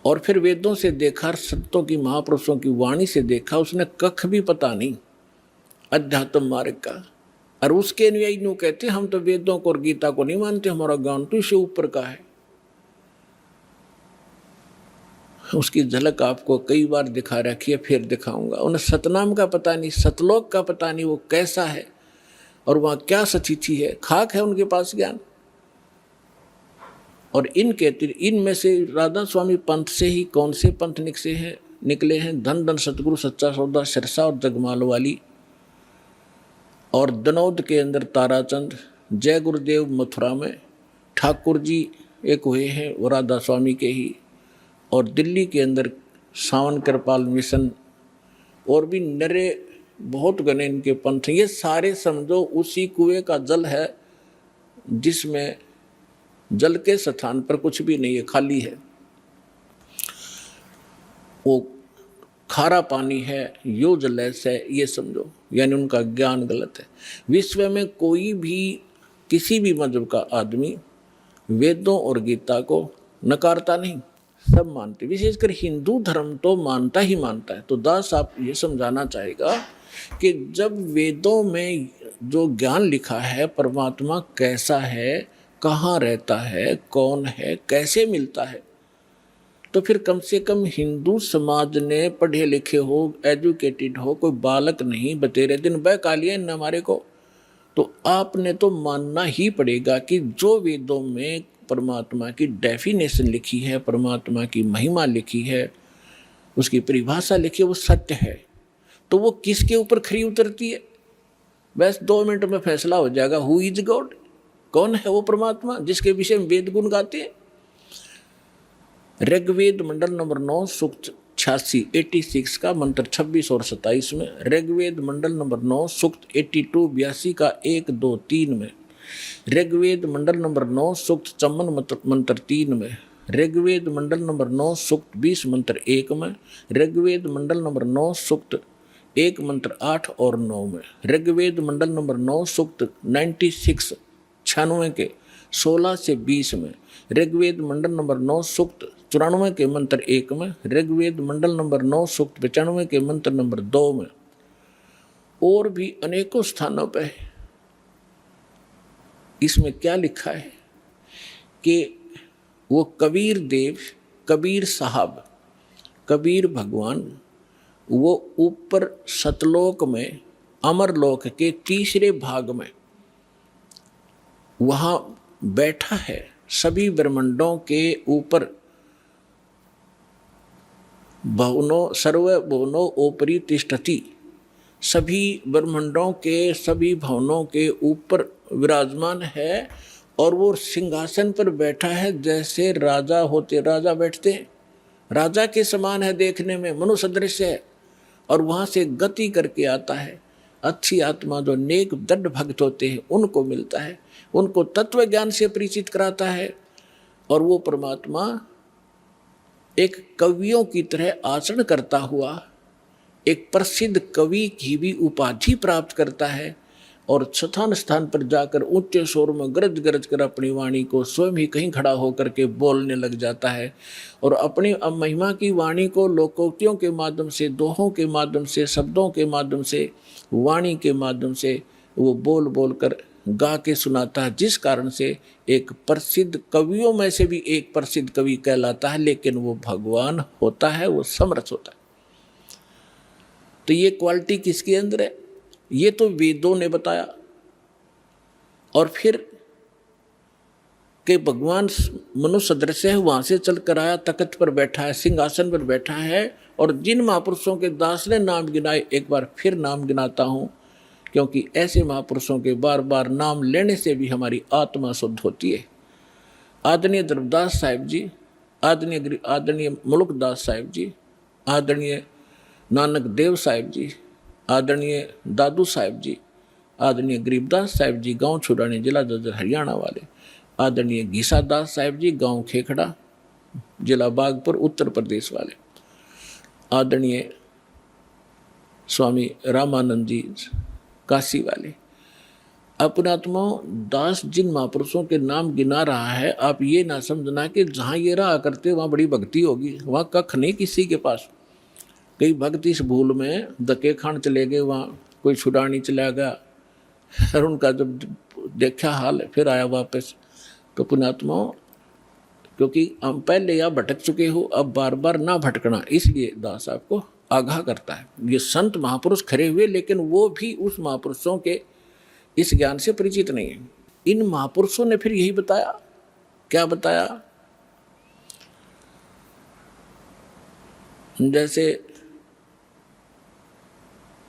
और फिर वेदों से देखा, संतों की महापुरुषों की वाणी से देखा, उसने कख भी पता नहीं अध्यात्म मार्ग का। और उसके अनुयायी नु कहते हम तो वेदों को और गीता को नहीं मानते, हमारा ज्ञान तो इससे ऊपर का है। उसकी झलक आपको कई बार दिखा रखी है, फिर दिखाऊंगा। उन्हें सतनाम का पता नहीं, सतलोक का पता नहीं वो कैसा है और वहाँ क्या सचिथि है, खाक है उनके पास ज्ञान। और इनमें से राधा स्वामी पंथ से ही कौन से पंथ निकले हैं? धन धन सतगुरु सच्चा सौदा सिरसा और जगमाल वाली, और दनौद के अंदर ताराचंद, जय गुरुदेव मथुरा में, ठाकुर जी एक हुए हैं वो राधा स्वामी के ही, और दिल्ली के अंदर सावन कृपाल मिशन, और भी नरे बहुत गणे इनके पंथ। ये सारे समझो उसी कुएं का जल है जिसमें जल के स्थान पर कुछ भी नहीं है, खाली है। वो खारा पानी है, यो जलैस है, ये समझो, यानी उनका ज्ञान गलत है। विश्व में कोई भी किसी भी मजहब का आदमी वेदों और गीता को नकारता नहीं, सब मानते। विशेषकर हिंदू धर्म तो मानता ही मानता है। तो दास आप ये समझाना चाहेगा कि जब वेदों में जो ज्ञान लिखा है, परमात्मा कैसा है, कहाँ रहता है, कौन है, कैसे मिलता है, तो फिर कम से कम हिंदू समाज ने पढ़े लिखे हो, एजुकेटेड हो, कोई बालक नहीं बतेरे दिन बह कालिया इन हमारे को, तो आपने तो मानना ही पड़ेगा कि जो वेदों में परमात्मा की डेफिनेशन लिखी है, परमात्मा की महिमा लिखी है, उसकी परिभाषा लिखी है, वो सत्य है। तो वो किसके ऊपर खरी उतरती है? बस 2 मिनट में फैसला हो जाएगा। हु इज गॉड, कौन है वो परमात्मा जिसके विषय में वेद गुण गाते हैं? ऋग्वेद मंडल नंबर 9 सूक्त 86 का मंत्र 26 और 27 में, ऋग्वेद मंडल नंबर 9 सूक्त 82 का 1 2 3 में, ऋग्वेद मंडल नंबर 9 सूक्त 54 मंत्र 3 में, ऋग्वेद मंडल नंबर 9 सूक्त 20 मंत्र 1 में, ऋग्वेद मंडल नंबर 9 सूक्त 1 मंत्र 8 और 9 में, ऋग्वेद मंडल नंबर 9 सूक्त 96 के 16 से 20 में, ऋग्वेद मंडल नंबर 9 सूक्त 94 के मंत्र 1 में, ऋग्वेद मंडल नंबर 9 सूक्त 95 के मंत्र नंबर 2 में, और भी अनेकों स्थानों पर। इसमें क्या लिखा है कि वो कबीर देव, कबीर साहब, कबीर भगवान वो ऊपर सतलोक में, अमरलोक के तीसरे भाग में वहाँ बैठा है, सभी ब्रह्मांडों के ऊपर। भुवनो सर्व भुवनो ओपरी तिष्ठति, सभी ब्रह्मांडों के सभी भवनों के ऊपर विराजमान है और वो सिंहासन पर बैठा है जैसे राजा होते, राजा बैठते हैं, राजा के समान है, देखने में मनुष्य सदृश है। और वहाँ से गति करके आता है। अच्छी आत्मा जो नेक दृढ़ भक्त होते हैं उनको मिलता है, उनको तत्व ज्ञान से परिचित कराता है। और वो परमात्मा एक कवियों की तरह आचरण करता हुआ एक प्रसिद्ध कवि की भी उपाधि प्राप्त करता है और स्थान स्थान पर जाकर ऊंचे शोर में गरज गरज कर अपनी वाणी को स्वयं ही कहीं खड़ा होकर के बोलने लग जाता है। और अपनी महिमा की वाणी को लोकोक्तियों के माध्यम से, दोहों के माध्यम से, शब्दों के माध्यम से, वाणी के माध्यम से वो बोल बोल कर गा के सुनाता है, जिस कारण से एक प्रसिद्ध कवियों में से भी एक प्रसिद्ध कवि कहलाता है। लेकिन वो भगवान होता है, वो समरस होता है। तो ये क्वालिटी किसके अंदर है? ये तो वेदों ने बताया। और फिर के भगवान मनुष्य सदृश है, वहां से चल कर आया, तख्त पर बैठा है, सिंहासन पर बैठा है। और जिन महापुरुषों के दास ने नाम गिनाए, एक बार फिर नाम गिनाता हूं, क्योंकि ऐसे महापुरुषों के बार बार नाम लेने से भी हमारी आत्मा शुद्ध होती है। आदरणीय धर्मदास साहिब जी, आदरणीय मुल्कदास साहिब जी, आदरणीय नानक देव साहिब जी, आदरणीय दादू साहिब जी, आदरणीय गरीबदास साहिब जी, गांव छुड़ानी, जिला जज्जर हरियाणा वाले, आदरणीय घीसा दास साहिब जी, गांव खेखड़ा, जिला बागपुर, उत्तर प्रदेश वाले, आदरणीय स्वामी रामानंद जी, काशी वाले। अपनात्माओं, दास जिन महापुरुषों के नाम गिना रहा है, आप ये ना समझना कि जहाँ ये रहा करते वहाँ बड़ी भक्ति होगी, वहाँ कख नहीं किसी के पास। कई भक्त इस भूल में धक्के खान चले गए, वहाँ कोई छुड़ानी चला गया, और उनका जब देखा हाल फिर आया वापस। तो पुण्यात्माओं, क्योंकि हम पहले यहाँ भटक चुके हो, अब बार बार ना भटकना, इसलिए दास आपको आगाह करता है। ये संत महापुरुष खड़े हुए, लेकिन वो भी उस महापुरुषों के इस ज्ञान से परिचित नहीं है। इन महापुरुषों ने फिर यही बताया। क्या बताया? जैसे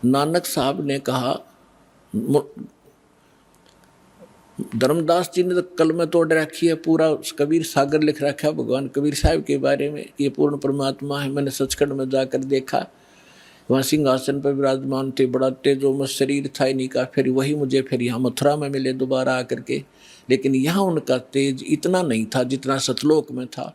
नानक साहब ने कहा, धर्मदास जी ने तो कलम तोड़ रखी है, पूरा कबीर सागर लिख रखा है भगवान कबीर साहब के बारे में कि ये पूर्ण परमात्मा है। मैंने सचखंड में जाकर देखा, वहाँ सिंहासन पर विराजमान थे, बड़ा तेजोमय शरीर था इन्हीं का। फिर वही मुझे फिर यहाँ मथुरा में मिले दोबारा आकर के, लेकिन यहाँ उनका तेज इतना नहीं था जितना सतलोक में था।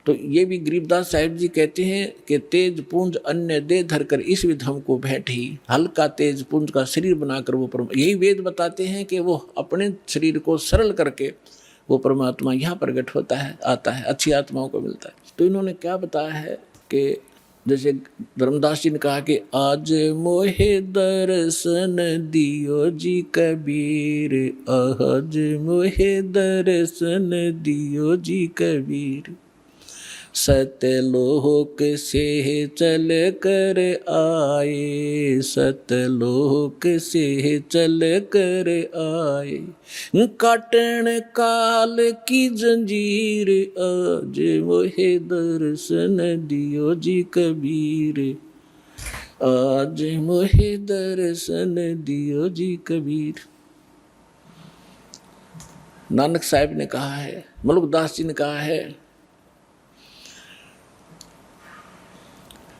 तो ये भी गरीबदास साहिब जी कहते हैं कि तेज पुंज अन्य दे धरकर इस विध हमको बैठी, हल्का तेज पुंज का शरीर बनाकर वो यही वेद बताते हैं कि वो अपने शरीर को सरल करके वो परमात्मा यहाँ प्रकट होता है, आता है, अच्छी आत्माओं को मिलता है। तो इन्होंने क्या बताया है कि जैसे धर्मदास जी ने कहा कि आज मोहे दर्शन दियो जी कबीर, आज मोहे दर्शन दियो जी कबीर, सतलोक से चल कर आए, सतलोक से चल कर आए, काटन काल की जंजीर, आज मोहे दर्शन दियो जी कबीर, आज मोहे दर्शन दियो जी कबीर। नानक साहिब ने कहा है, मुल्कदास जी ने कहा है,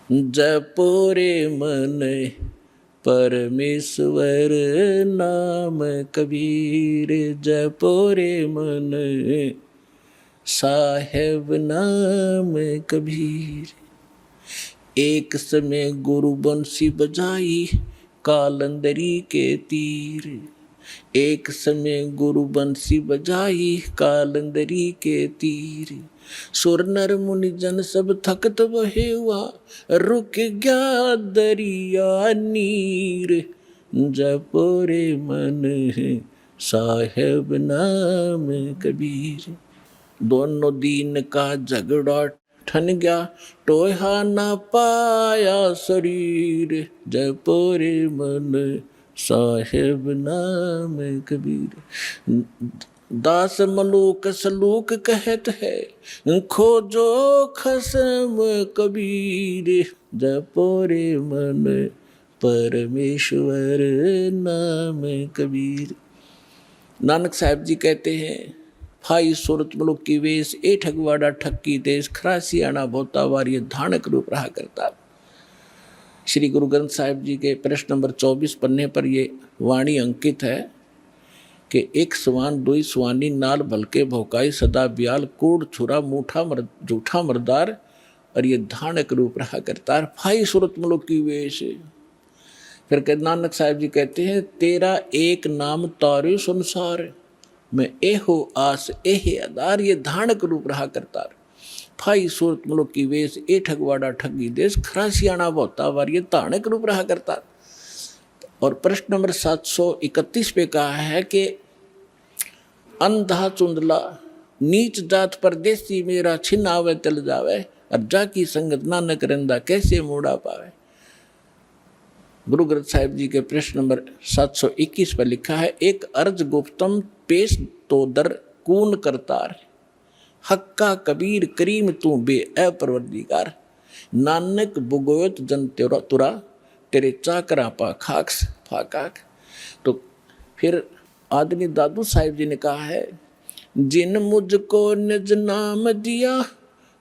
जपो रे मन परमेश्वर नाम कबीर, जपो रे मन साहेब नाम कबीर। एक समय गुरु बंसी बजाई कालंदरी के तीर, एक समय गुरु बंसी बजाई कालंदरी के तीर, सुर नर मुनि जन सब थकत बहे हुआ, रुक गया दरिया नीर, जपो रे मन साहेब नाम कबीर। दोनों दीन का झगड़ा ठन गया, टोहा न पाया शरीर, जपो रे मन साहेब नाम कबीर। दास मलूक सलूक कहत है, खोजो खसम कबीर, जपो रे मन परमेश्वर नाम कबीर। नानक साहब जी कहते हैं, फाई सूरत मुलुक की वेश, ए ठगवाड़ा ठक्की देश, खरासी आना बोता वार, ये धानक रूप रहा करता। श्री गुरु ग्रंथ साहिब जी के प्रश्न नंबर 24 पन्ने पर ये वाणी अंकित है कि एक सवान दुई सवानी नाल भलके भौकाई सदा ब्याल, कूड़ छुरा मूठा झूठा मर्दार, और ये धानक रूप रहा करता। फाई सूरत मुलुक की वेश। फिर नानक साहब जी कहते हैं, तेरा एक नाम तारे संसार, मैं एहो आस एहे आधार, ये धानक रूप रहा करता। फाई सूरत मुलुक की वेश, ए ठगवाड़ा ठगी देश, खरासियाना बहुता वार, ये धानक रूप रहा करता। और प्रश्न नंबर 731 पे कहा है कि अंधा चुंदला नीच जात परदेसी, मेरा छिन आवे चल जावे, और जाकी संगत नानक रंदा, कैसे मूड़ा पावे। गुरु ग्रंथ साहिब जी के प्रश्न नंबर 721 पर लिखा है, एक अर्ज गुप्तम पेश तो दर कून करतार, हक्का कबीर करीम तू बे अपरवरदिगार, नानक बुगोयत जन तुरा, तेरे चाकरा पा खाक्स फाकाक। तो फिर आदमी दादू साहिब जी ने कहा है, जिन मुझको निज नाम दिया,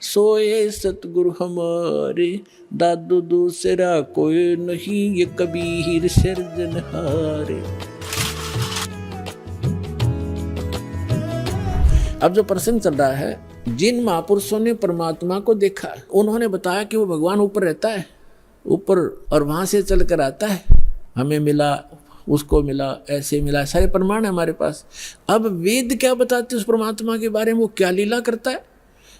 सोए सतगुरु हमारे, दादू दूसरा कोई नहीं, ये कबीर सिरजनहारे। अब जो प्रसंग चल रहा है, जिन महापुरुषों ने परमात्मा को देखा, उन्होंने बताया कि वो भगवान ऊपर रहता है, ऊपर, और वहां से चल कर आता है, हमें मिला, उसको मिला, ऐसे मिला, सारे प्रमाण है हमारे पास। अब वेद क्या बताते उस परमात्मा के बारे में, वो क्या लीला करता है।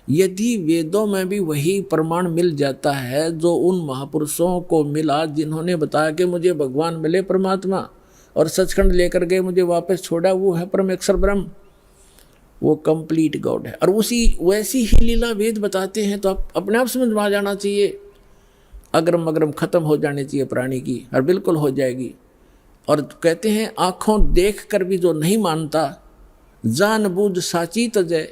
यदि वेदों में भी वही प्रमाण मिल जाता है जो उन महापुरुषों को मिला जिन्होंने बताया कि मुझे भगवान मिले परमात्मा, और सचखंड लेकर गए, मुझे वापस छोड़ा, वो है परम अक्षर ब्रह्म, वो कंप्लीट गॉड है। और उसी वैसी ही लीला वेद बताते हैं, तो आप अपने आप समझ में आ जाना चाहिए, अग्रम अग्रम खत्म हो जानी चाहिए प्राणी की, और बिल्कुल हो जाएगी। और कहते हैं, आंखों देख कर भी जो नहीं मानता, जानबूझ साची तजय,